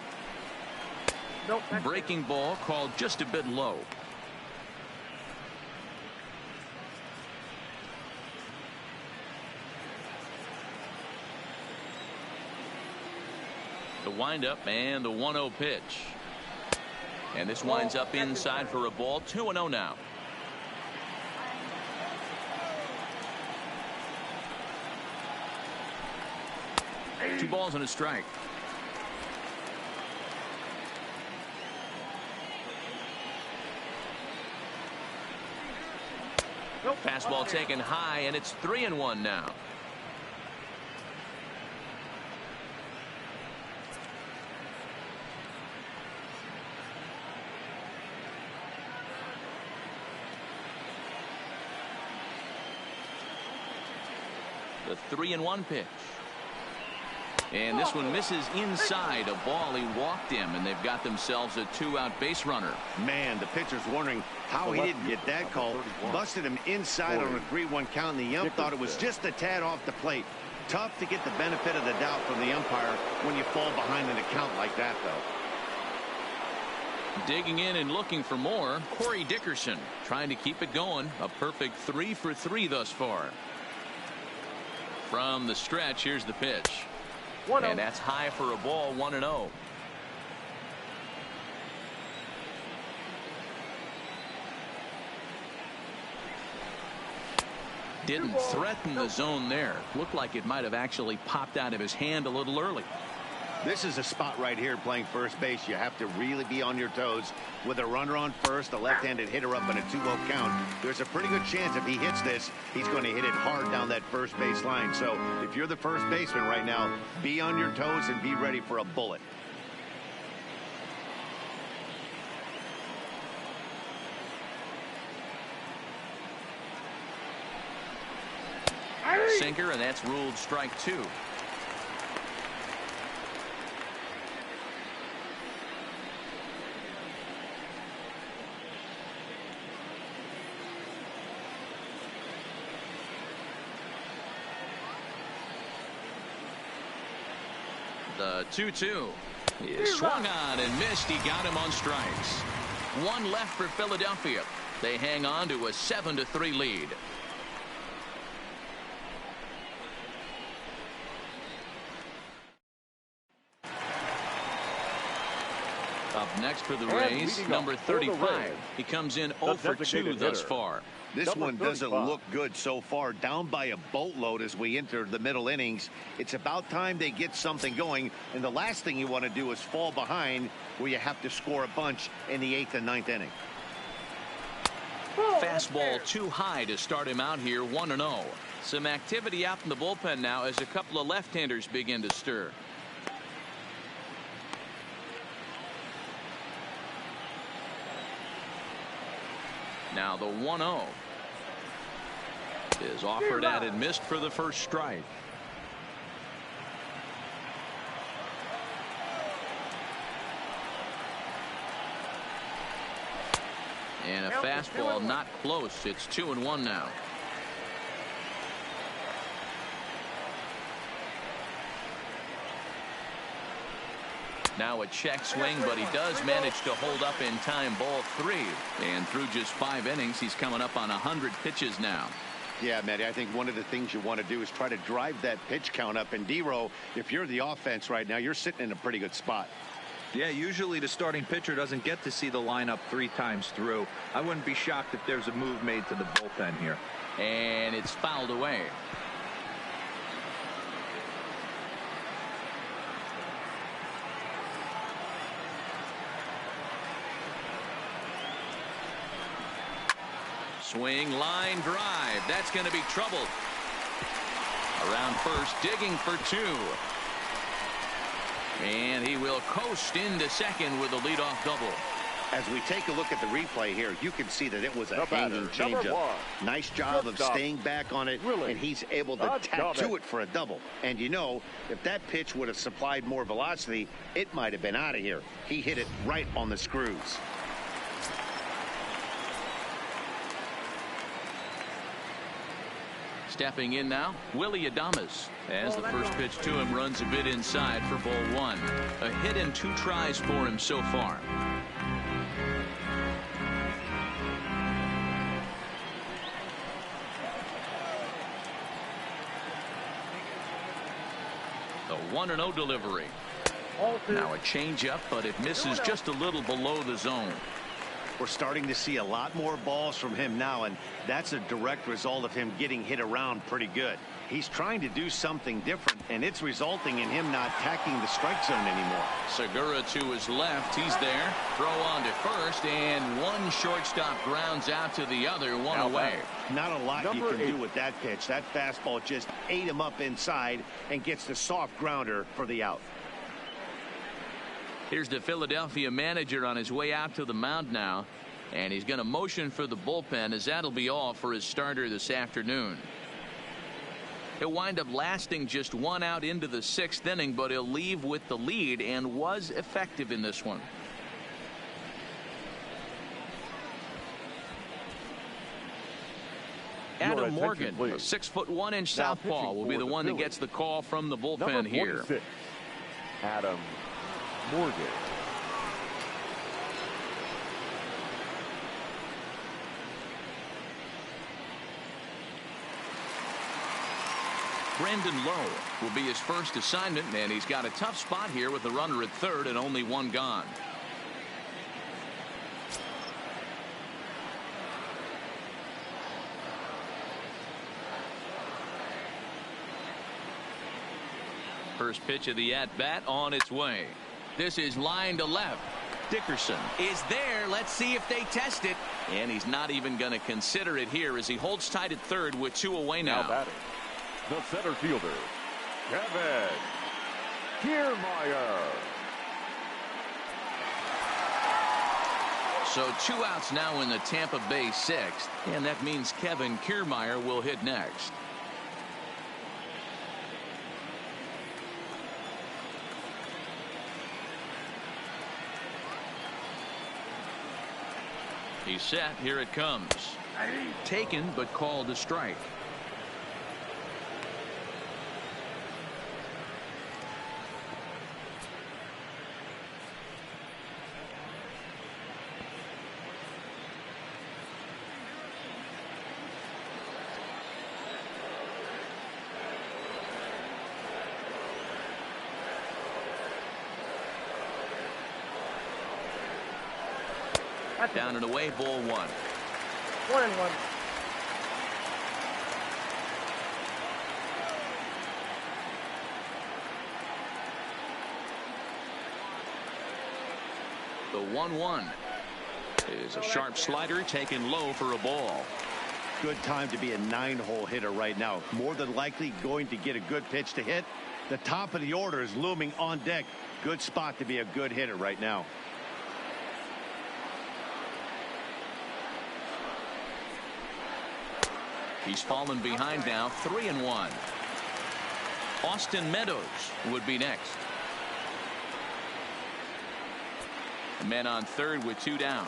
Breaking ball called just a bit low. The windup and the 1-0 pitch. And this winds up inside for a ball. 2-0 now. Two balls and a strike. Fastball taken high, and it's 3-1 now. The 3-1 pitch. And this one misses inside a ball. He walked him, and they've got themselves a 2-out base runner. Man, the pitcher's wondering how he didn't get that call. Busted him inside on a 3-1 count, and the ump thought it was just a tad off the plate. Tough to get the benefit of the doubt from the umpire when you fall behind in a count like that, though. Digging in and looking for more, Corey Dickerson trying to keep it going. A perfect 3 for 3 thus far. From the stretch, here's the pitch. And that's high for a ball. 1-0. Didn't threaten the zone there. Looked like it might have actually popped out of his hand a little early. This is a spot right here playing first base. You have to really be on your toes. With a runner on first, a left-handed hitter up in a 2-0 count, there's a pretty good chance if he hits this, he's going to hit it hard down that first base line. So if you're the first baseman right now, be on your toes and be ready for a bullet. Sinker, and that's ruled strike 2. The 2-2 is swung on and missed. He got him on strikes. One left for Philadelphia. They hang on to a 7-3 lead. Up next for the Rays, number 35. He comes in 0 for 2 thus far. This one doesn't look good so far. Down by a boatload as we enter the middle innings. It's about time they get something going. And the last thing you want to do is fall behind where you have to score a bunch in the 8th and 9th inning. Fastball too high to start him out here. 1-0. Some activity out in the bullpen now as a couple of left-handers begin to stir. Now the 1-0 is offered at and missed for the first strike. And a fastball not close. It's 2-1 now. Now a check swing, but he does manage to hold up in time. Ball 3. And through just 5 innings, he's coming up on 100 pitches now. Yeah, Matty, I think one of the things you want to do is try to drive that pitch count up. And D-Row, if you're the offense right now, you're sitting in a pretty good spot. Yeah, usually the starting pitcher doesn't get to see the lineup 3 times through. I wouldn't be shocked if there's a move made to the bullpen here. And it's fouled away. Swing, line drive. That's going to be trouble. Around first, digging for 2. And he will coast into second with a leadoff double. As we take a look at the replay here, you can see that it was a hanging changeup. Nice job of staying back on it, and he's able to tap to it for a double. And you know, if that pitch would have supplied more velocity, it might have been out of here. He hit it right on the screws. Stepping in now, Willie Adames, as the first pitch to him runs a bit inside for ball 1. A hit and 2 tries for him so far. The 1-0 delivery. All two. Now a changeup, but it misses just a little below the zone. We're starting to see a lot more balls from him now, and that's a direct result of him getting hit around pretty good. He's trying to do something different, and it's resulting in him not attacking the strike zone anymore. Segura to his left. He's there. Throw on to first, and one shortstop grounds out to the other, one away. Not a lot you can do with that pitch. That fastball just ate him up inside and gets the soft grounder for the out. Here's the Philadelphia manager on his way out to the mound now, and he's going to motion for the bullpen, as that'll be all for his starter this afternoon. He'll wind up lasting just one out into the sixth inning, but he'll leave with the lead and was effective in this one. Adam Morgan, a 6'1" southpaw, will be the one that gets the call from the bullpen here. Adam Morgan. Brandon Lowe will be his first assignment, and he's got a tough spot here with the runner at third and only one gone. First pitch of the at-bat on its way. This is line to left. Dickerson is there. Let's see if they test it. And he's not even going to consider it here as he holds tight at third with two away now. Batting, the center fielder, Kevin Kiermaier. So 2 outs now in the Tampa Bay sixth, and that means Kevin Kiermaier will hit next. He's set. Here it comes. Taken, but called a strike. Down and away, ball one. 1-1. The 1-1 is a sharp slider taken low for a ball. Good time to be a 9-hole hitter right now. More than likely going to get a good pitch to hit. The top of the order is looming on deck. Good spot to be a good hitter right now. He's fallen behind now, 3-1. Austin Meadows would be next. Men on third with two down.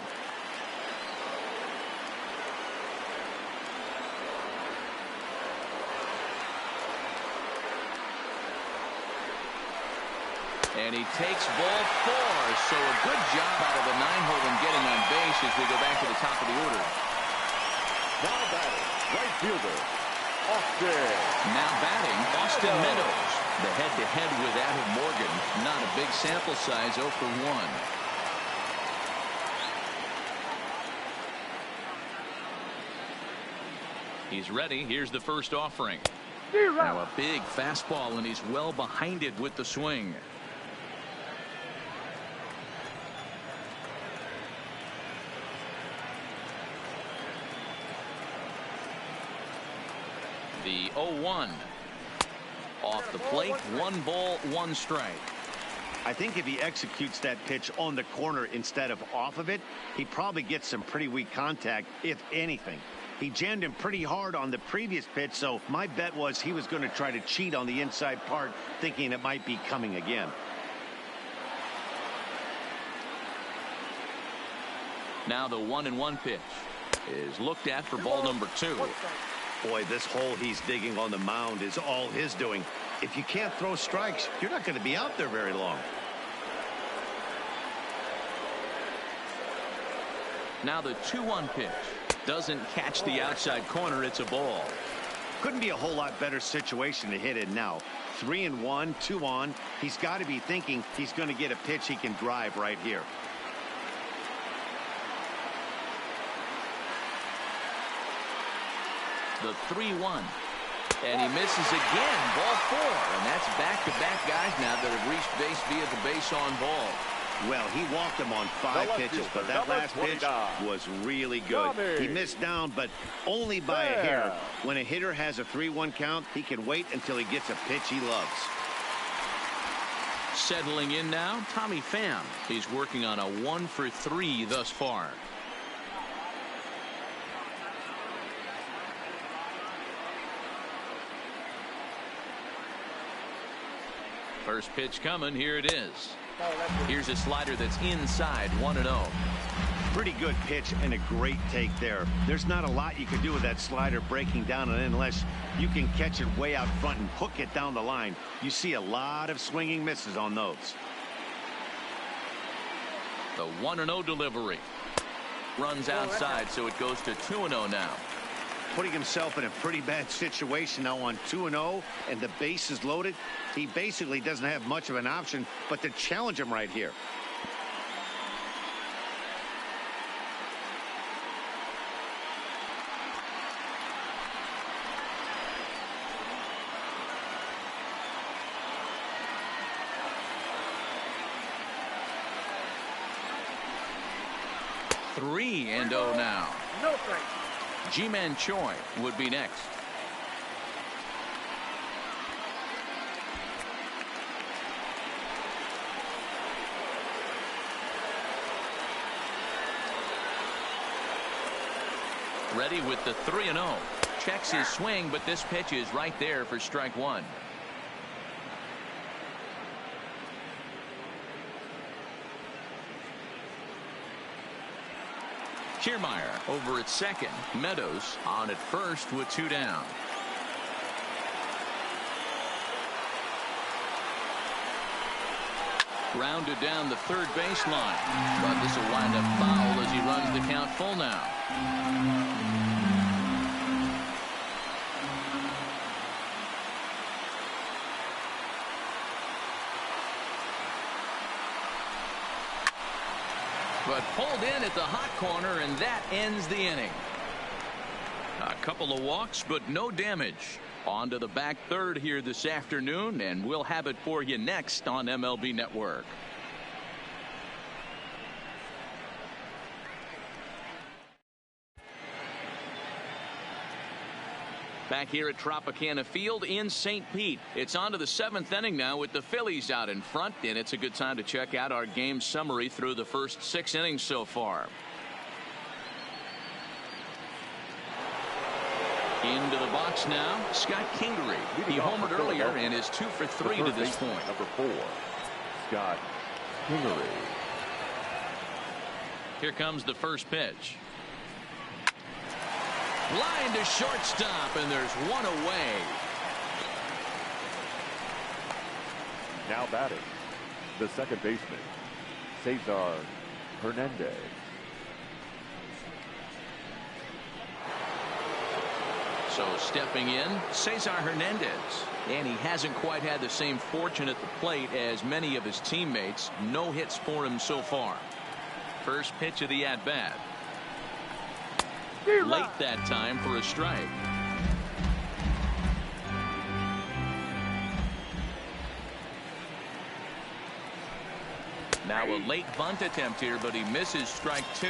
And he takes ball four. So a good job out of the 9-hole in getting on base as we go back to the top of the order. Now batting, right fielder, Austin. Now batting, Austin Meadows. The head-to-head with Adam Morgan. Not a big sample size, 0 for 1. He's ready. Here's the first offering. Now a big fastball, and he's well behind it with the swing. The 0-1 off the plate. 1 ball, 1 strike. I think if he executes that pitch on the corner instead of off of it, he probably gets some pretty weak contact, if anything. He jammed him pretty hard on the previous pitch, so my bet was he was going to try to cheat on the inside part, thinking it might be coming again. Now the 1-1 pitch is looked at for ball number 2. Boy, this hole he's digging on the mound is all his doing. If you can't throw strikes, you're not going to be out there very long. Now the 2-1 pitch doesn't catch the outside corner. It's a ball. Couldn't be a whole lot better situation to hit in now. 3-1, 2 on. He's got to be thinking he's going to get a pitch he can drive right here. The 3-1. And he misses again. Ball 4. And that's back-to-back guys now that have reached base via the base on ball. Well, he walked him on 5 pitches, but that last pitch was really good. He missed down, but only by a hair. When a hitter has a 3-1 count, he can wait until he gets a pitch he loves. Settling in now, Tommy Pham. He's working on a 1-for-3 thus far. First pitch coming. Here it is. Here's a slider that's inside, 1-0. Pretty good pitch and a great take there. There's not a lot you can do with that slider breaking down and unless you can catch it way out front and hook it down the line. You see a lot of swinging misses on those. The 1-0 delivery. Runs outside, so it goes to 2-0 now. Putting himself in a pretty bad situation now on 2-0 and the base is loaded. He basically doesn't have much of an option but to challenge him right here. Three and 0 now. No strike. Ji-Man Choi would be next. Ready with the 3-0. Checks his swing, but this pitch is right there for strike 1. Kiermaier over at second. Meadows on at first with 2 down. Rounded down the third baseline, but this will wind up foul as he runs the count full now. But pulled in at the hot corner, and that ends the inning. A couple of walks, but no damage. On to the back third here this afternoon, and we'll have it for you next on MLB Network. Back here at Tropicana Field in St. Pete. It's on to the 7th inning now with the Phillies out in front, and it's a good time to check out our game summary through the first 6 innings so far. Into the box now, Scott Kingery. He homered earlier and is 2 for 3 to this point. Number 4, Scott Kingery. Here comes the first pitch. Line to shortstop, and there's one away. Now batting, the second baseman, Cesar Hernandez. So stepping in, Cesar Hernandez. And he hasn't quite had the same fortune at the plate as many of his teammates. No hits for him so far. First pitch of the at-bat. Late that time for a strike. Now a late bunt attempt here, but he misses strike 2.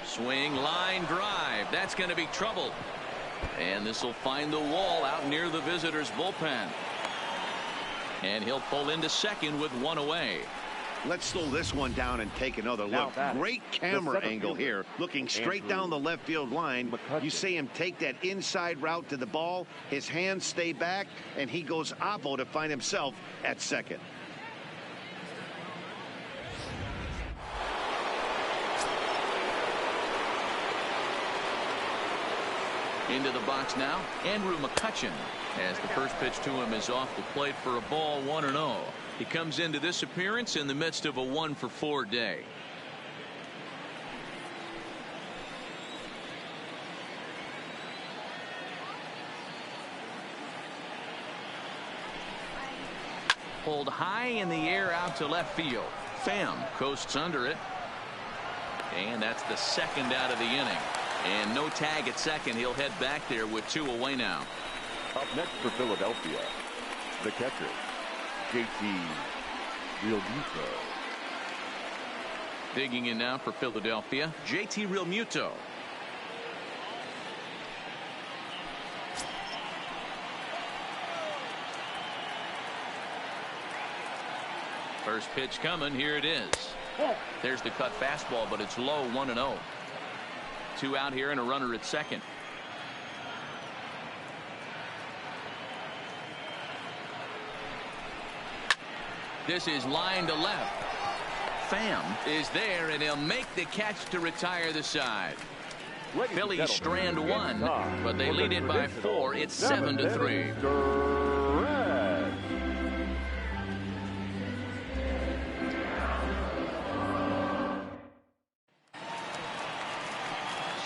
Swing, line drive. That's going to be trouble. And this will find the wall out near the visitors' bullpen. And he'll pull into second with one away. Let's slow this one down and take another look. Great camera angle here, looking straight down the left field line. You see him take that inside route to the ball. His hands stay back, and he goes oppo to find himself at second. Into the box now, Andrew McCutchen, as the first pitch to him is off the plate for a ball, 1-0. He comes into this appearance in the midst of a 1-for-4 day. pulled high in the air out to left field. Pham coasts under it. And that's the second out of the inning. And no tag at second. He'll head back there with 2 away now. Up next for Philadelphia, the catcher, JT Realmuto. Digging in now for Philadelphia, JT Realmuto. First pitch coming. Here it is. There's the cut fastball, but it's low, 1-0. 2 out here and a runner at second. This is line to left. Pham is there, and he'll make the catch to retire the side. Phillies strand 1, but they lead it by 4. It's 7-3.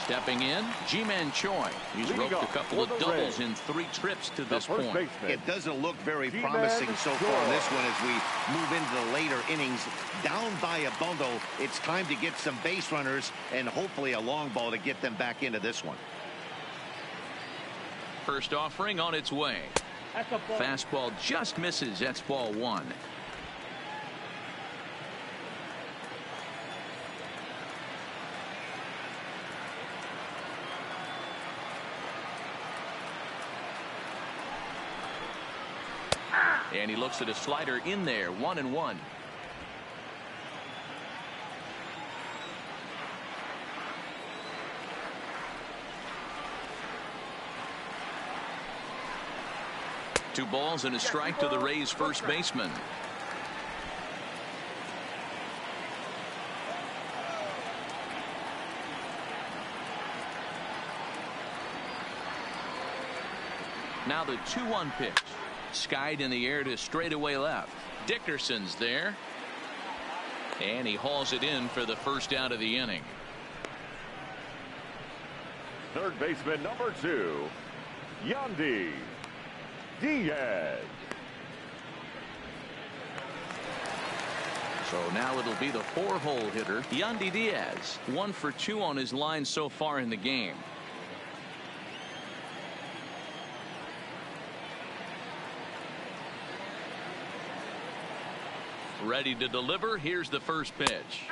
Stepping in, Ji-Man Choi. He's roped a couple of doubles in 3 trips to this point. It doesn't look very promising so far in this one as we move into the later innings. Down by a bundle, it's time to get some base runners and hopefully a long ball to get them back into this one. First offering on its way. Fastball just misses. That's ball 1. And he looks at a slider in there, 1-1. Two balls and a strike to the Rays first baseman. Now the 2-1 pitch. Skied in the air to straightaway left. Dickerson's there. And he hauls it in for the first out of the inning. Third baseman number 2, Yandy Diaz. So now it'll be the 4-hole hitter, Yandy Diaz. 1 for 2 on his line so far in the game. Ready to deliver. Here's the first pitch.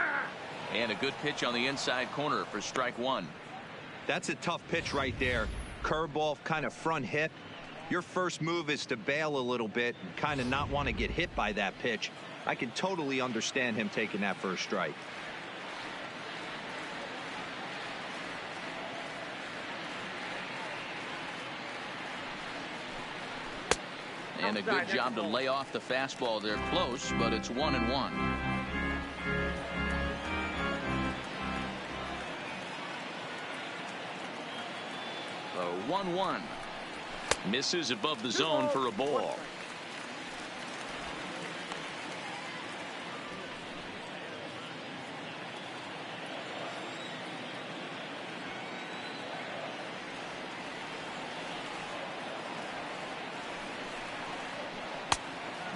And a good pitch on the inside corner for strike 1. That's a tough pitch right there. Curveball, kind of front hip. Your first move is to bail a little bit and kind of not want to get hit by that pitch. I can totally understand him taking that first strike. And a good job to lay off the fastball. They're close, but it's 1-1. The 1-1 misses above the zone for a ball.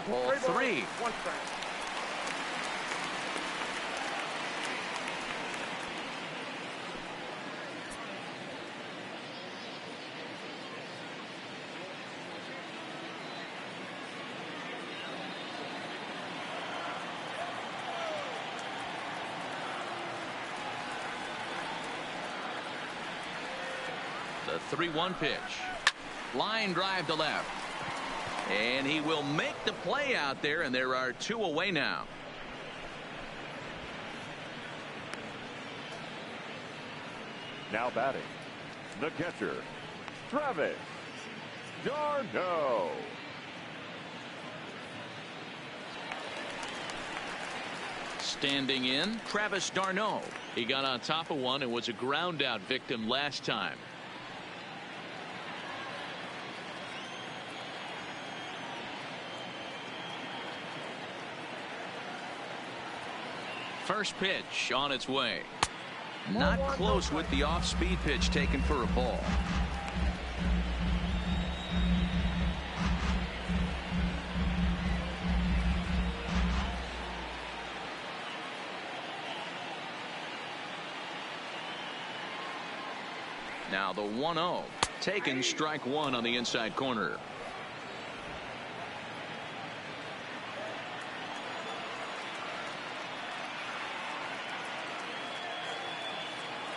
Ball 3. 1 strike. The 3-1 pitch. Line drive to left. And he will make the play out there, and there are 2 away now. Now batting, the catcher, Travis d'Arnaud. Standing in, Travis d'Arnaud. He got on top of one and was a ground out victim last time. First pitch on its way. Not close with the off-speed pitch taken for a ball. Now the 1-0. Taken strike one on the inside corner.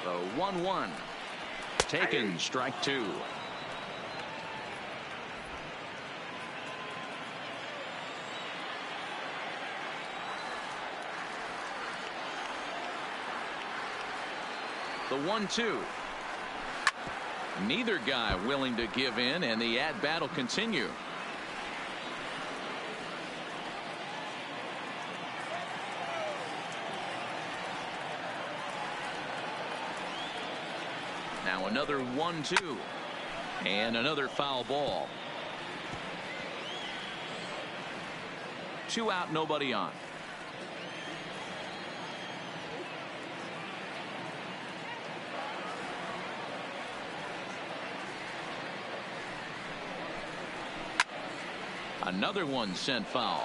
The 1-1. Taken strike two. The 1-2. Neither guy willing to give in, and the at-bat will continue. Now another 1-2. And another foul ball. 2 out, nobody on. Another one sent foul.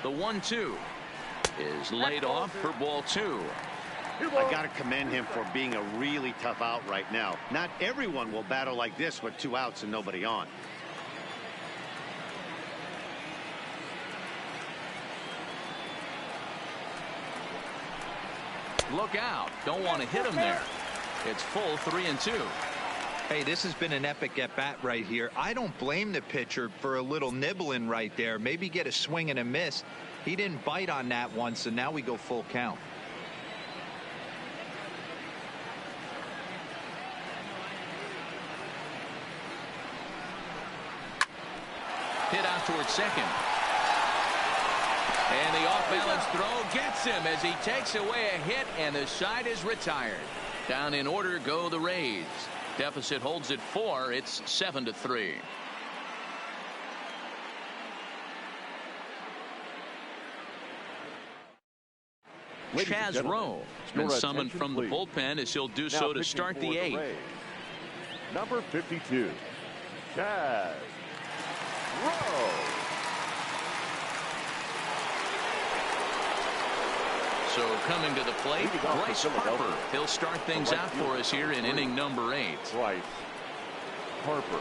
The 1-2 is laid off for ball 2. I got to commend him for being a really tough out right now. Not everyone will battle like this with 2 outs and nobody on. Look out. Don't want to hit him there. It's full 3-2. Hey, this has been an epic at bat right here. I don't blame the pitcher for a little nibbling right there. Maybe get a swing and a miss. He didn't bite on that one, so now we go full count. Hit out towards second. And the off-balance throw gets him as he takes away a hit, and the side is retired. Down in order go the Rays. Deficit holds at 4. It's 7-3. Chaz Rowe has been summoned from the bullpen as he'll do so to start the 8th. Number 52, Chaz Rowe. So coming to the plate, Bryce Harper. He'll start things out for us here in inning number 8. Bryce Harper.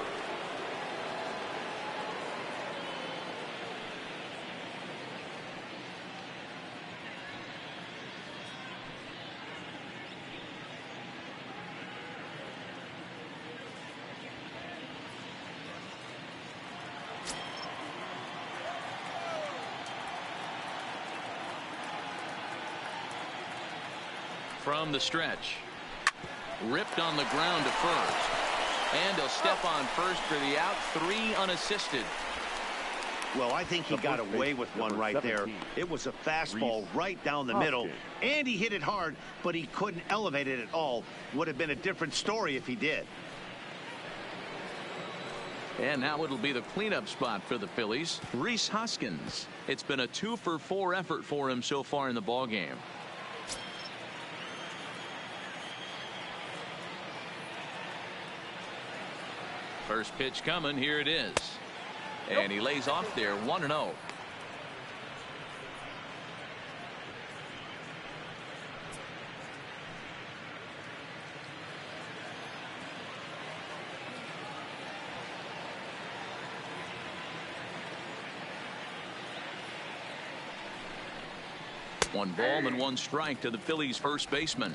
From the stretch. Ripped on the ground to first. And he'll step on first for the out. 3 unassisted. Well, I think he got away with one right there. It was a fastball right down the middle, and he hit it hard, but he couldn't elevate it at all. Would have been a different story if he did. And now it'll be the cleanup spot for the Phillies. Rhys Hoskins. It's been a 2-for-4 effort for him so far in the ballgame. First pitch coming. Here it is. And he lays off there. 1-0. One ball and 1 strike to the Phillies first baseman.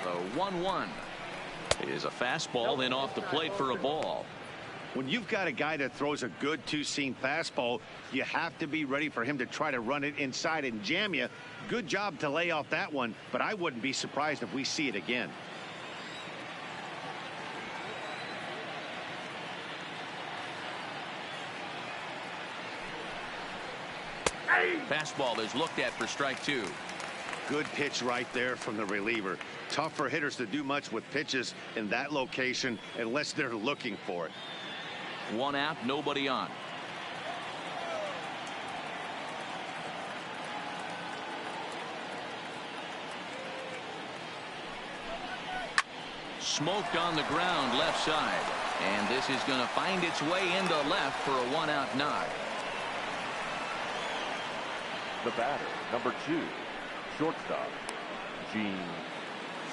The 1-1 is a fastball, then off the plate for a ball. When you've got a guy that throws a good two-seam fastball, you have to be ready for him to try to run it inside and jam you. Good job to lay off that one, but I wouldn't be surprised if we see it again. Fastball is looked at for strike 2. Good pitch right there from the reliever. Tough for hitters to do much with pitches in that location unless they're looking for it. 1 out, nobody on. smoked on the ground left side. And this is going to find its way into left for a 1-out knock. The batter, number 2, shortstop, Gene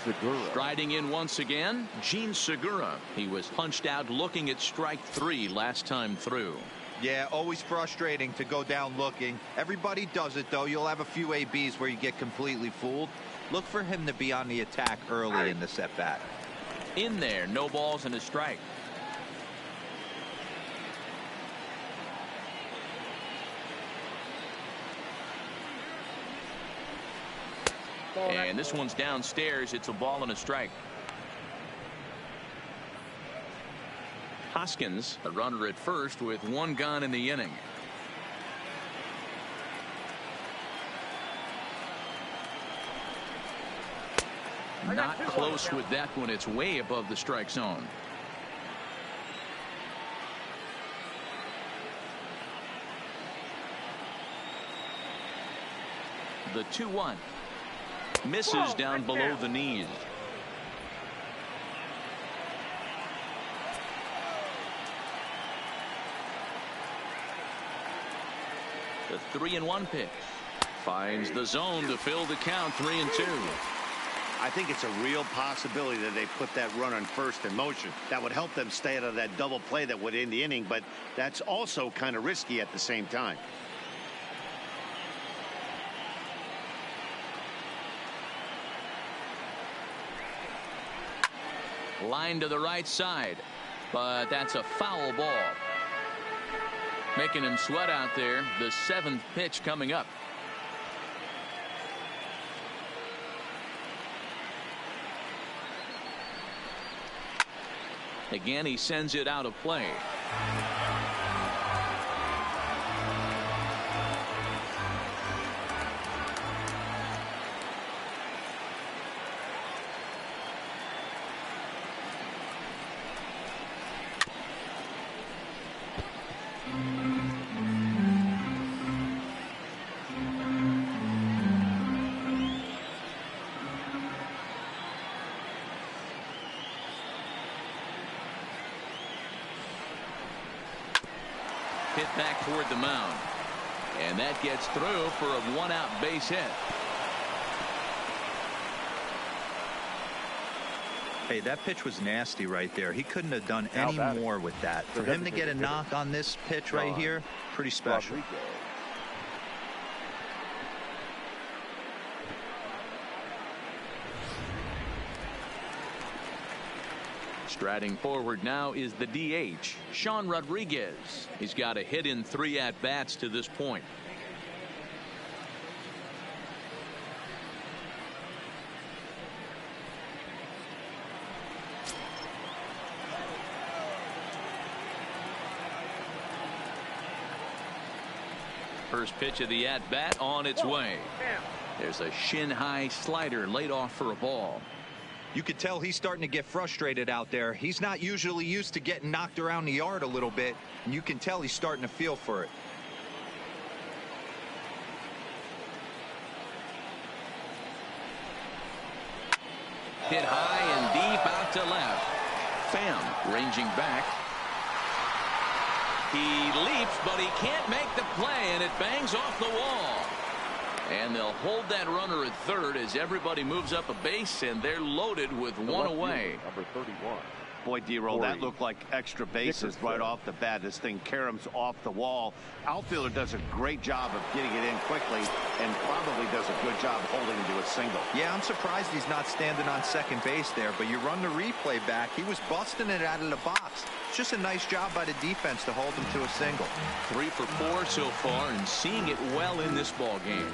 Segura. Striding in once again, Gene Segura. He was punched out looking at strike 3 last time through. Yeah, always frustrating to go down looking. Everybody does it, though. You'll have a few ABs where you get completely fooled. Look for him to be on the attack early in the at-bat. In there, no balls and a strike. And this one's downstairs. It's a ball and a strike. Hoskins, a runner at first with 1 gone in the inning. Not close with that one. It's way above the strike zone. The 2-1. Misses down below the knees. The 3-1 pitch. Finds the zone to fill the count. 3-2. I think it's a real possibility that they put that run on first in motion. That would help them stay out of that double play that would end the inning, but that's also kind of risky at the same time. Line to the right side, but that's a foul ball. Making him sweat out there. The 7th pitch coming up. Again, he sends it out of play. Hit back toward the mound, and that gets through for a 1-out base hit. Hey, that pitch was nasty right there. He couldn't have done any more with that. For him to get a knock on this pitch right here, pretty special. Striding forward now is the DH, Sean Rodriguez. He's got a hit in 3 at-bats to this point. First pitch of the at-bat on its way. There's a shin-high slider laid off for a ball. You could tell he's starting to get frustrated out there. He's not usually used to getting knocked around the yard a little bit, and you can tell he's starting to feel for it. Hit high and deep out to left. Pham ranging back. He leaps, but he can't make the play, and it bangs off the wall. And they'll hold that runner at third as everybody moves up a base, and they're loaded with 1 away. Number 31. Boy, D-Roll, that looked like extra bases right off the bat. This thing caroms off the wall. Outfielder does a great job of getting it in quickly and probably does a good job holding him to a single. Yeah, I'm surprised he's not standing on second base there, but you run the replay back. He was busting it out of the box. It's just a nice job by the defense to hold him to a single. 3 for 4 so far and seeing it well in this ball game.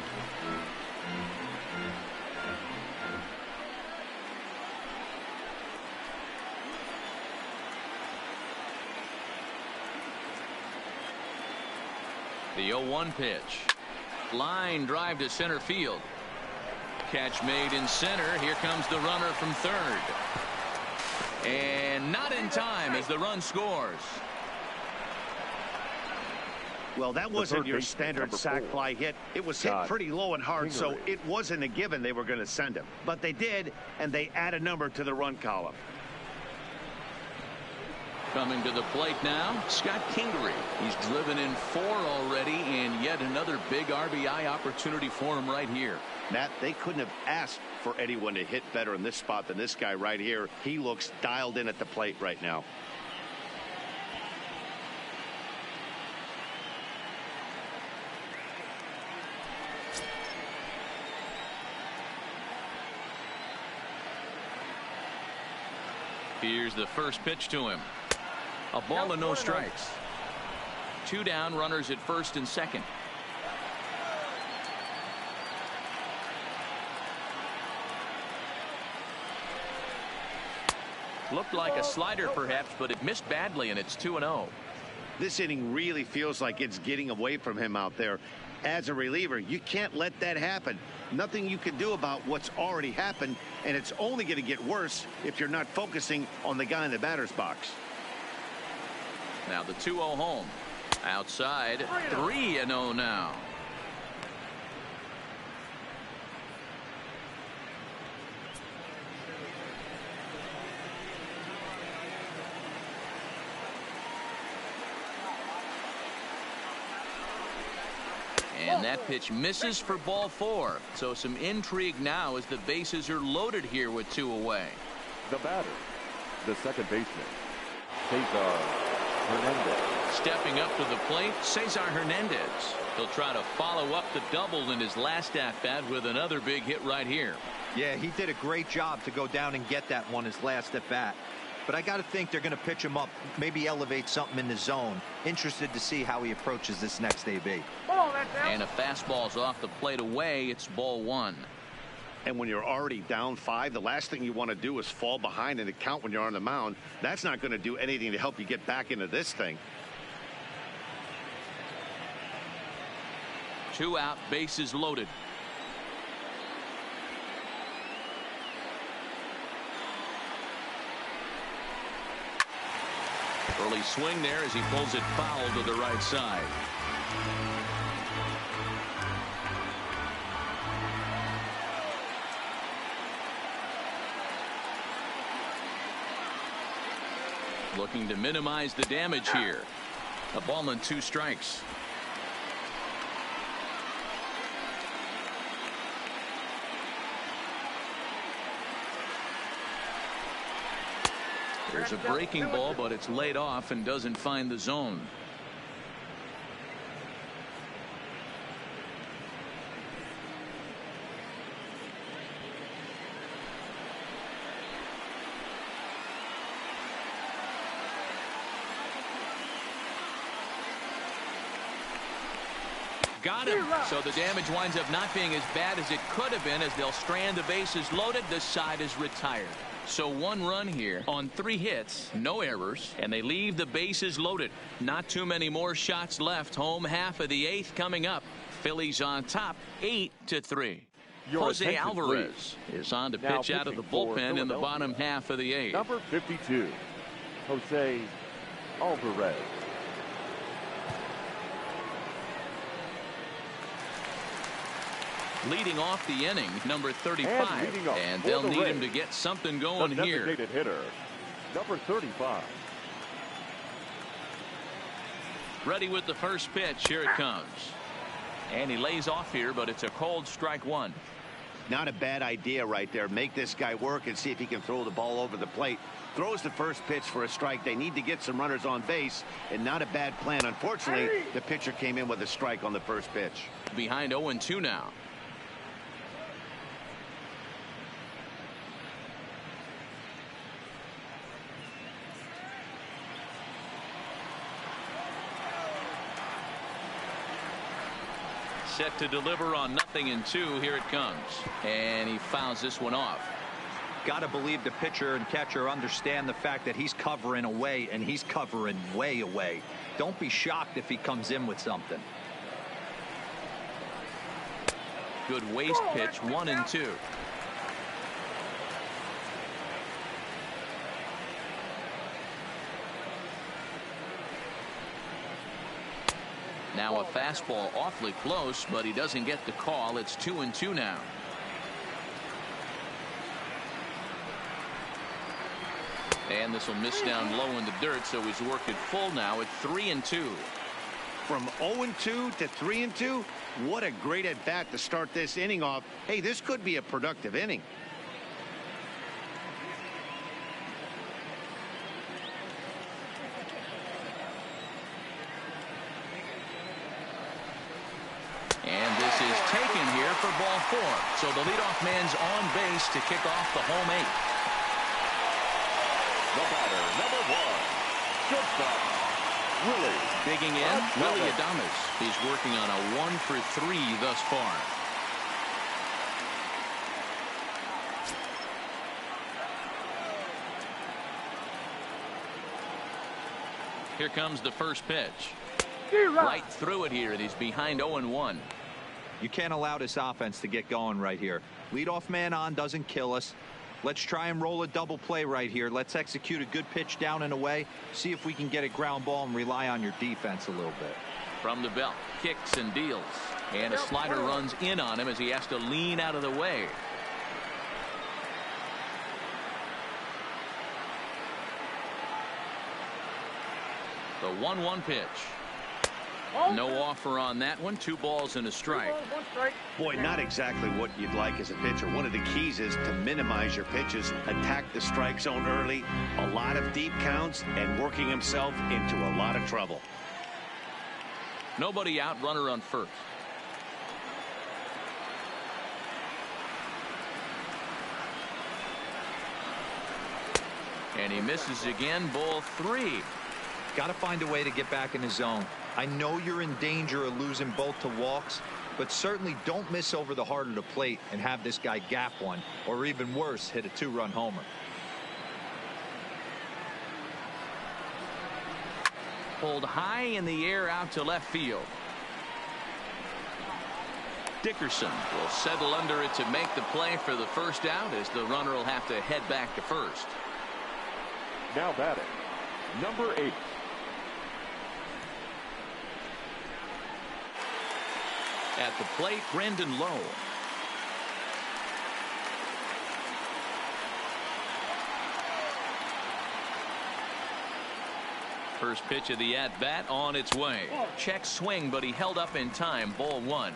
The 0-1 pitch. Line drive to center field. Catch made in center. Here comes the runner from third. And not in time as the run scores. Well, that wasn't your standard sac fly hit. It was hit pretty low and hard, so it wasn't a given they were going to send him. But they did, and they add a number to the run column. Coming to the plate now, Scott Kingery. He's driven in 4 already, and yet another big RBI opportunity for him right here. Matt, they couldn't have asked for anyone to hit better in this spot than this guy right here. He looks dialed in at the plate right now. Here's the first pitch to him. A ball and no strikes. 2 down, runners at first and second. Looked like a slider perhaps, but it missed badly, and it's 2-0. This inning really feels like it's getting away from him out there. As a reliever, you can't let that happen. Nothing you can do about what's already happened, and it's only going to get worse if you're not focusing on the guy in the batter's box. Now the 2-0 home. Outside, 3-0 now. And that pitch misses for ball 4. So some intrigue now as the bases are loaded here with 2 away. The batter, the second baseman, Cesar Hernandez. Stepping up to the plate, Cesar Hernandez. He'll try to follow up the double in his last at-bat with another big hit right here. Yeah, he did a great job to go down and get that one his last at-bat. But I got to think they're going to pitch him up, maybe elevate something in the zone. Interested to see how he approaches this next AB. And a fastball's off the plate away. It's ball 1. And when you're already down 5, the last thing you want to do is fall behind in the count when you're on the mound. That's not going to do anything to help you get back into this thing. 2 out, bases loaded. Early swing there as he pulls it foul to the right side. Looking to minimize the damage here. A ball and 2 strikes. There's a breaking ball, but it's laid off and doesn't find the zone. Got him. So the damage winds up not being as bad as it could have been as they'll strand the bases loaded. This side is retired. So 1 run here on 3 hits, no errors, and they leave the bases loaded. Not too many more shots left. Home half of the 8th coming up. Phillies on top 8-3. Jose Alvarez is on to pitch out of the bullpen in the bottom half of the 8th. Number 52, Jose Alvarez. Leading off the inning, number 35, and they'll need him to get something going here. Designated hitter, number 35. Ready with the first pitch. Here it comes. And he lays off here, but it's a cold strike 1. Not a bad idea right there. Make this guy work and see if he can throw the ball over the plate. Throws the first pitch for a strike. They need to get some runners on base, and not a bad plan. Unfortunately, the pitcher came in with a strike on the first pitch. Behind 0-2 now. Set to deliver on 0-2. Here it comes. And he fouls this one off. Got to believe the pitcher and catcher understand the fact that he's covering away, and he's covering way away. Don't be shocked if he comes in with something. Good waste pitch, 1-2. Now a fastball awfully close, but he doesn't get the call. It's 2-2 now. And this will miss down low in the dirt, so he's working full now at 3-2. From 0-2 to 3-2, what a great at bat to start this inning off. Hey, this could be a productive inning. And this is taken here for ball 4. So the leadoff man's on base to kick off the home 8. The batter, number 1, shortstop, Willie. Digging in, Willie Adames. He's working on a 1-for-3 thus far. Here comes the first pitch. Right through it here, and he's behind 0-1. You can't allow this offense to get going right here. Leadoff man on doesn't kill us. Let's try and roll a double play right here. Let's execute a good pitch down and away. See if we can get a ground ball and rely on your defense a little bit. From the belt, kicks and deals. And a slider runs in on him as he has to lean out of the way. The 1-1 pitch. No offer on that one. 2 balls and a strike. Boy, not exactly what you'd like as a pitcher. One of the keys is to minimize your pitches, attack the strike zone early, a lot of deep counts, and working himself into a lot of trouble. Nobody out, runner on first. And he misses again, ball 3. Got to find a way to get back in the zone. I know you're in danger of losing both to walks, but certainly don't miss over the heart of the plate and have this guy gap one, or even worse, hit a 2-run homer. Pulled high in the air out to left field. Dickerson will settle under it to make the play for the first out, as the runner will have to head back to first. Now batting, number 8. At the plate, Brandon Lowe. First pitch of the at-bat on its way. Check swing, but he held up in time. Ball 1.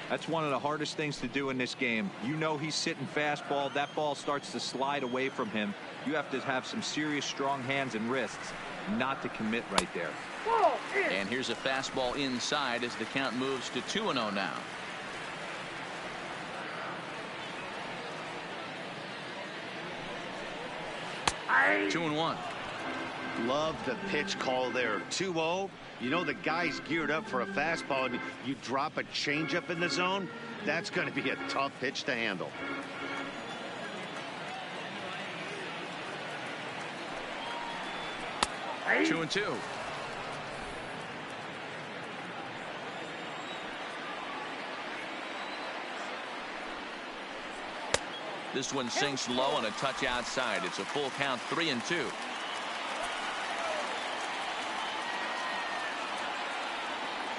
That's one of the hardest things to do in this game. You know he's sitting fastball. That ball starts to slide away from him. You have to have some serious strong hands and wrists not to commit right there. And here's a fastball inside as the count moves to 2-0 now. Aye. 2-1. Love the pitch call there. 2-0. You know the guy's geared up for a fastball, and you drop a changeup in the zone. That's going to be a tough pitch to handle. Aye. 2-2. This one sinks low and a touch outside. It's a full count, 3-2.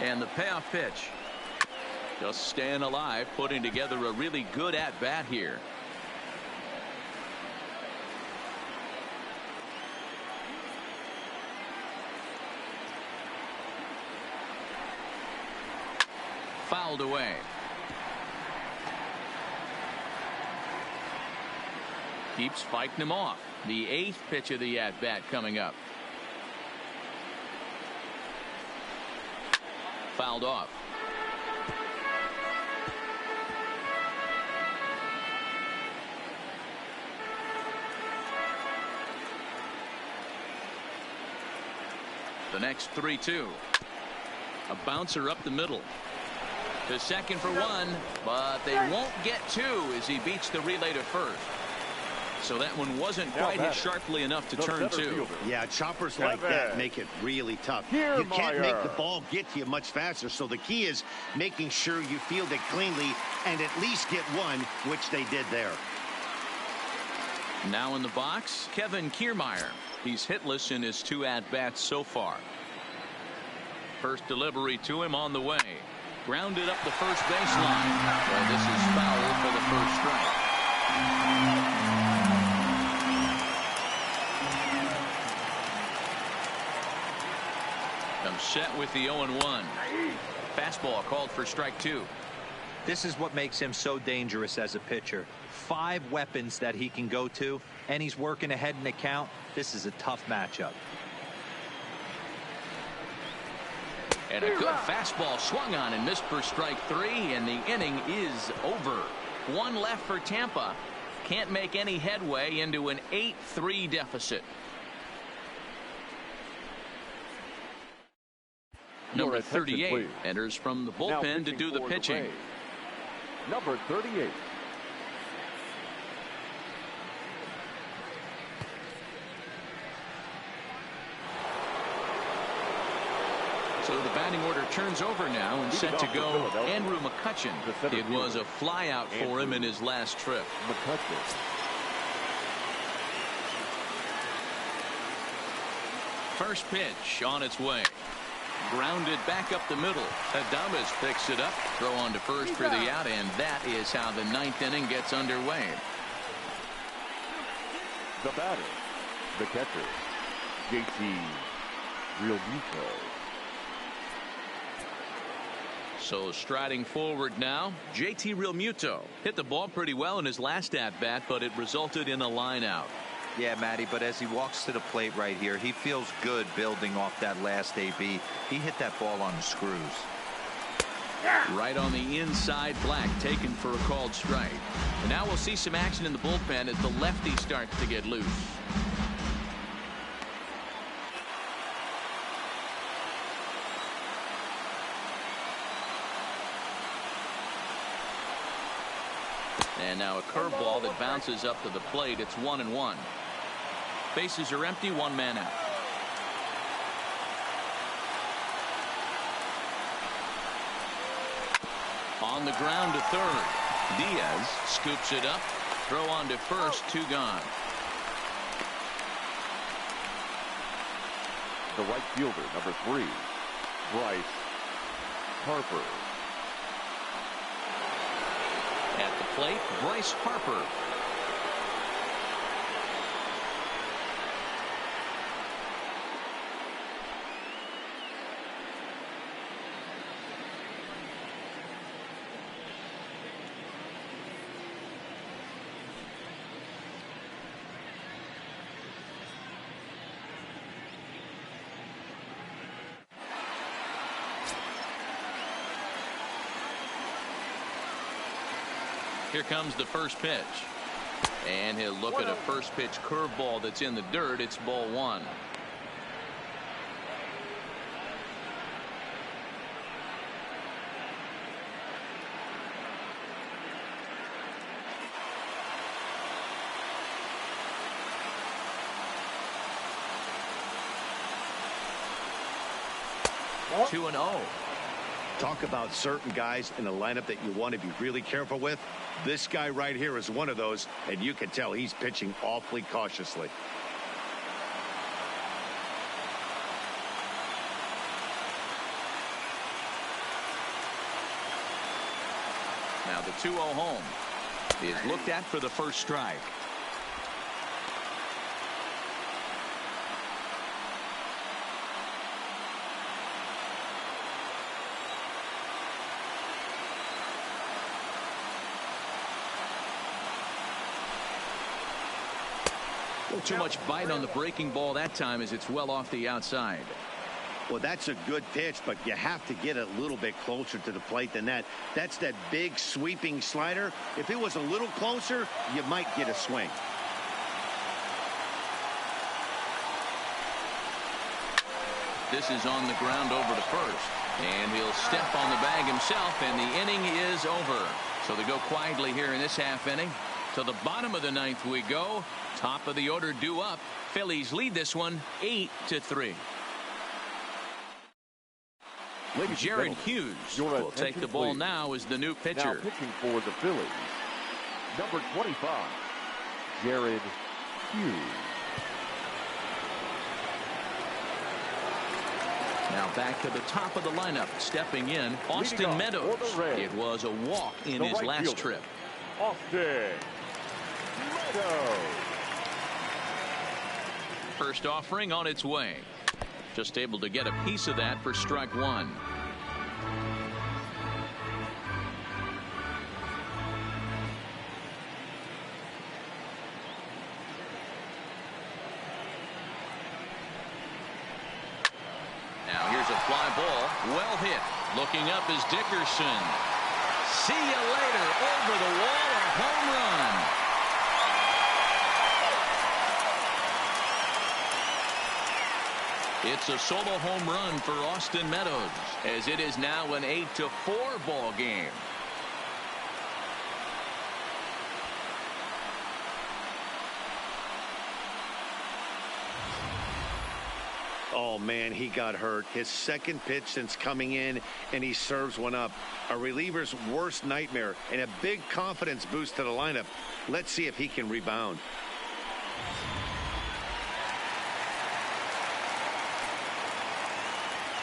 And the payoff pitch. Just staying alive, putting together a really good at bat here. Fouled away. Keeps fighting him off. The 8th pitch of the at bat coming up. Fouled off. The next 3-2. A bouncer up the middle. To second for 1, but they won't get 2 as he beats the relay to first. So that one wasn't quite hit sharply enough to turn 2. Yeah, choppers like that make it really tough. You can't make the ball get to you much faster, so the key is making sure you field it cleanly and at least get 1, which they did there. Now in the box, Kevin Kiermaier. He's hitless in his 2 at-bats so far. First delivery to him on the way. Grounded up the first baseline. Well, this is foul for the first strike. Set with the 0-1. Fastball called for strike 2. This is what makes him so dangerous as a pitcher. 5 weapons that he can go to, and he's working ahead in the count. This is a tough matchup. And a good fastball swung on and missed for strike 3, and the inning is over. 1 left for Tampa. Can't make any headway into an 8-3 deficit. Number 38 enters from the bullpen to do the pitching. Number 38. So the batting order turns over now and set to go Andrew McCutchen. It was a flyout for him in his last trip. First pitch on its way. Grounded back up the middle. Adames picks it up. Throw on to first for the out, and that is how the 9th inning gets underway. The batter, the catcher, JT Realmuto. So striding forward now, JT Realmuto hit the ball pretty well in his last at-bat, but it resulted in a line out. Yeah, Matty, but as he walks to the plate right here, he feels good building off that last AB. He hit that ball on the screws. Right on the inside, Black taken for a called strike. And now we'll see some action in the bullpen as the lefty starts to get loose. And now a curveball that bounces up to the plate. It's 1-1. Bases are empty, 1 man out. On the ground to third. Diaz scoops it up. Throw on to first, 2 gone. The right fielder, number 3, Bryce Harper. At the plate, Bryce Harper. Here comes the first pitch. And he'll look at a first pitch curveball that's in the dirt. It's ball 1. What? 2-0. Talk about certain guys in a lineup that you want to be really careful with. This guy right here is one of those, and you can tell he's pitching awfully cautiously. Now the 2-0 home is looked at for the first strike. Too much bite on the breaking ball that time as it's well off the outside. Well, that's a good pitch, but you have to get a little bit closer to the plate than that. That's that big sweeping slider. If it was a little closer, you might get a swing. This is on the ground over to first. And he'll step on the bag himself, and the inning is over. So they go quietly here in this half inning. To the bottom of the 9th we go. Top of the order due up. Phillies lead this one 8-3. Jared Hughes will take the ball now as the new pitcher. Now pitching for the Phillies, number 25, Jared Hughes. Now back to the top of the lineup. Stepping in, Austin Meadows. It was a walk in his last trip. Austin Meadows. First offering on its way. Just able to get a piece of that for strike one. Now here's a fly ball. Well hit. Looking up is Dickerson. See you later. Over the wall. A home run. It's a solo home run for Austin Meadows, as it is now an 8-4 ball game. Oh, man, he got hurt. His second pitch since coming in, and he serves one up. A reliever's worst nightmare and a big confidence boost to the lineup. Let's see if he can rebound.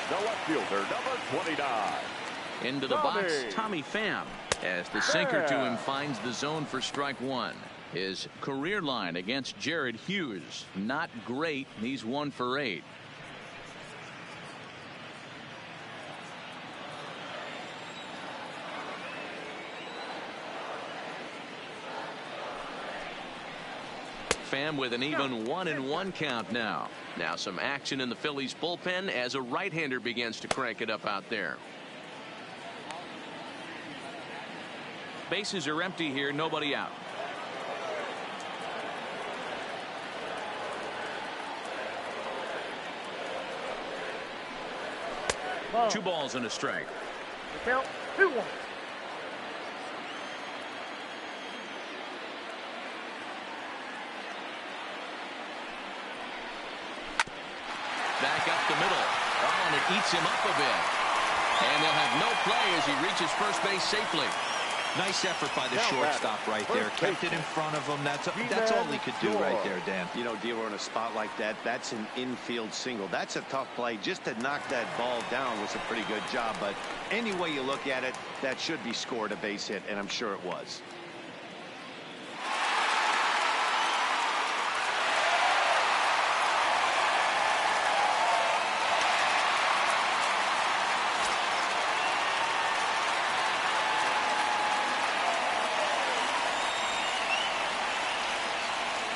The left fielder, number 29. Into the box, Tommy Pham, as the sinker to him finds the zone for strike one. His career line against Jared Hughes, not great. He's 1 for 8. Pham with an even 1-1 count now. Now some action in the Phillies bullpen as a right-hander begins to crank it up out there. Bases are empty here, nobody out. Ball. 2 balls and a strike. Count 2-1. Back up the middle. Oh, and it eats him up a bit. And they'll have no play as he reaches first base safely. Nice effort by the shortstop right there. Kept it in front of him. That's all he could do right there, Dan. You know, Dealer, in a spot like that, that's an infield single. That's a tough play. Just to knock that ball down was a pretty good job. But any way you look at it, that should be scored a base hit, and I'm sure it was.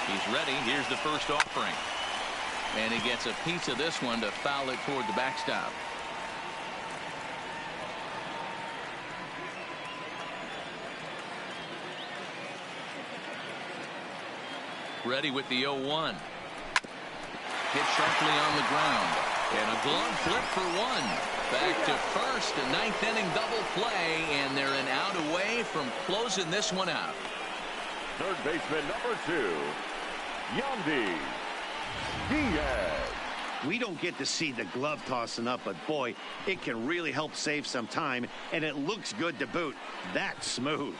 He's ready. Here's the first offering. And he gets a piece of this one to foul it toward the backstop. Ready with the 0-1. Hit sharply on the ground. And a glove flip for one. Back to first. A ninth inning double play. And they're an out away from closing this one out. Third baseman, number 2. Yandy Diaz. We don't get to see the glove tossing up, but boy, it can really help save some time, and it looks good to boot. That's smooth.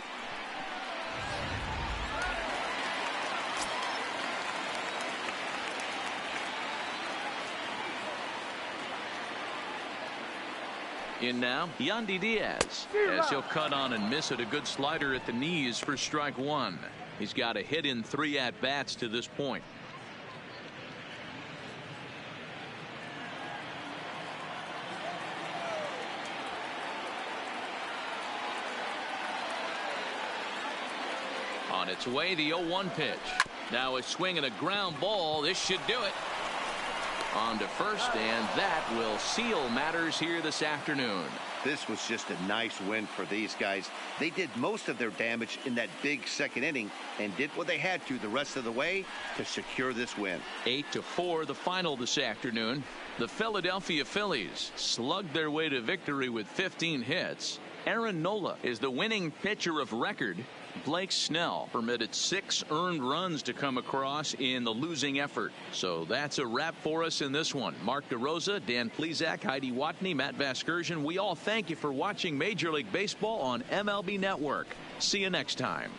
In now, Yandy Diaz, as he'll cut on and miss it. A good slider at the knees for strike one. He's got a hit in 3 at-bats to this point. On its way, the 0-1 pitch. Now a swing and a ground ball. This should do it. On to first, and that will seal matters here this afternoon. This was just a nice win for these guys. They did most of their damage in that big second inning and did what they had to the rest of the way to secure this win. 8-4 the final this afternoon. The Philadelphia Phillies slugged their way to victory with 15 hits. Aaron Nola is the winning pitcher of record. Blake Snell permitted 6 earned runs to come across in the losing effort. So that's a wrap for us in this one. Mark DeRosa, Dan Plesac, Heidi Watney, Matt Vasgersian. We all thank you for watching Major League Baseball on MLB Network. See you next time.